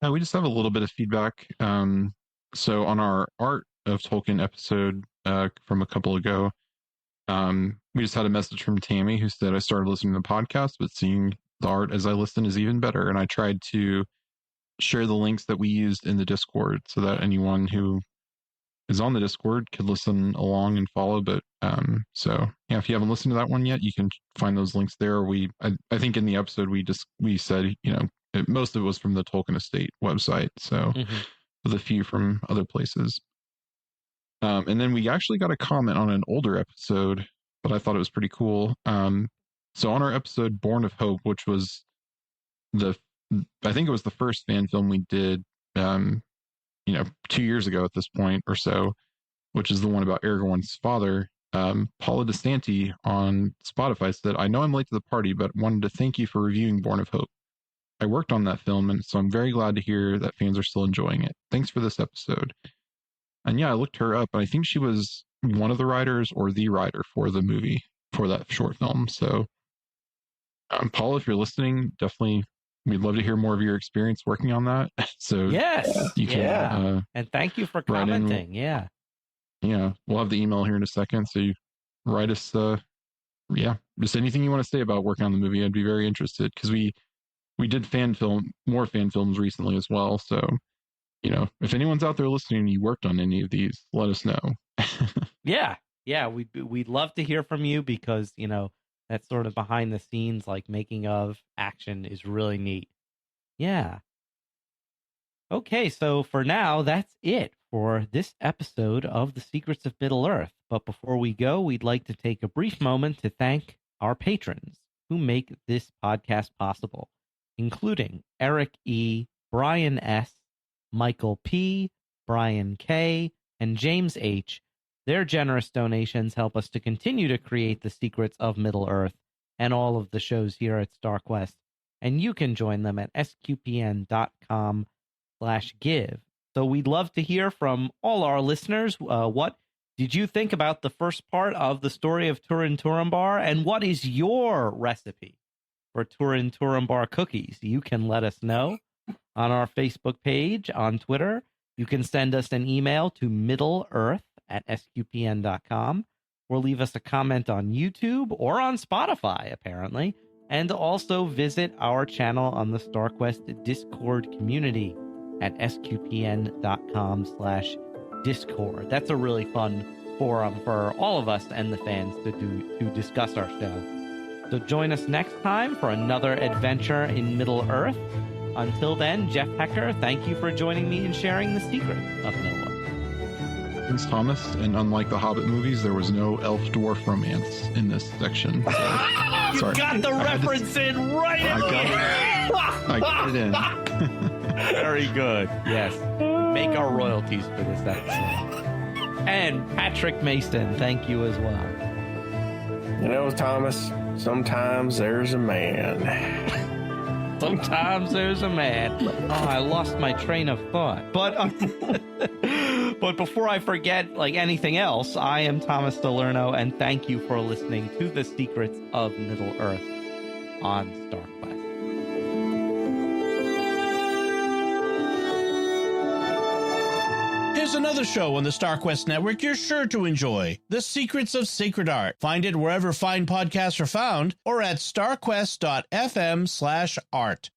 We just have a little bit of feedback. So on our Art of Tolkien episode from a couple ago, we just had a message from Tammy who said, I started listening to the podcast, but seeing the art as I listen is even better. And I tried to share the links that we used in the Discord so that anyone who is on the Discord could listen along and follow. But if you haven't listened to that one yet, you can find those links there. I think in the episode we said, most of it was from the Tolkien Estate website, so with a few from other places. And then we actually got a comment on an older episode, but I thought it was pretty cool. So on our episode Born of Hope, which was I think it was the first fan film we did, 2 years ago at this point or so, which is the one about Aragorn's father. Paula DeSanti on Spotify said, I know I'm late to the party, but wanted to thank you for reviewing Born of Hope. I worked on that film, and so I'm very glad to hear that fans are still enjoying it. Thanks for this episode. And I looked her up, and I think she was one of the writers or the writer for the movie, for that short film. So, Paula, if you're listening, definitely, we'd love to hear more of your experience working on that. So yes, you can, and thank you for commenting. We'll have the email here in a second. So you write us, just anything you want to say about working on the movie. I'd be very interested, because we did more fan films recently as well. So, if anyone's out there listening and you worked on any of these, let us know. We'd love to hear from you, because, that sort of behind the scenes, like making of action, is really neat. Yeah. Okay, so for now, that's it for this episode of The Secrets of Middle-earth. But before we go, we'd like to take a brief moment to thank our patrons who make this podcast possible, including Eric E., Brian S., Michael P., Brian K., and James H. Their generous donations help us to continue to create The Secrets of Middle-earth and all of the shows here at StarQuest, and you can join them at sqpn.com/give. So we'd love to hear from all our listeners. What did you think about the first part of the story of Turin Turambar, and what is your recipe for Turin Turambar cookies? You can let us know on our Facebook page, on Twitter. You can send us an email to middleearth@sqpn.com, or leave us a comment on YouTube or on Spotify, apparently. And also visit our channel on the StarQuest Discord community at sqpn.com/Discord. That's a really fun forum for all of us and the fans to discuss our show. So join us next time for another adventure in Middle-earth. Until then, Jeff Haecker, thank you for joining me and sharing the secrets of Middle-earth. Thanks, Thomas. And unlike the Hobbit movies, there was no elf-dwarf romance in this section. So, You sorry. got the reference in right at the end. I got it in. Very good. Yes. Make our royalties for this episode. And Patrick Mason, thank you as well. You know, Thomas, sometimes there's a man. Sometimes there's a man. Oh, I lost my train of thought. But but before I forget, like anything else, I am Thomas Salerno, and thank you for listening to The Secrets of Middle-earth on StarQuest. Here's another show on the StarQuest Network you're sure to enjoy. The Secrets of Sacred Art. Find it wherever fine podcasts are found or at starquest.fm/art.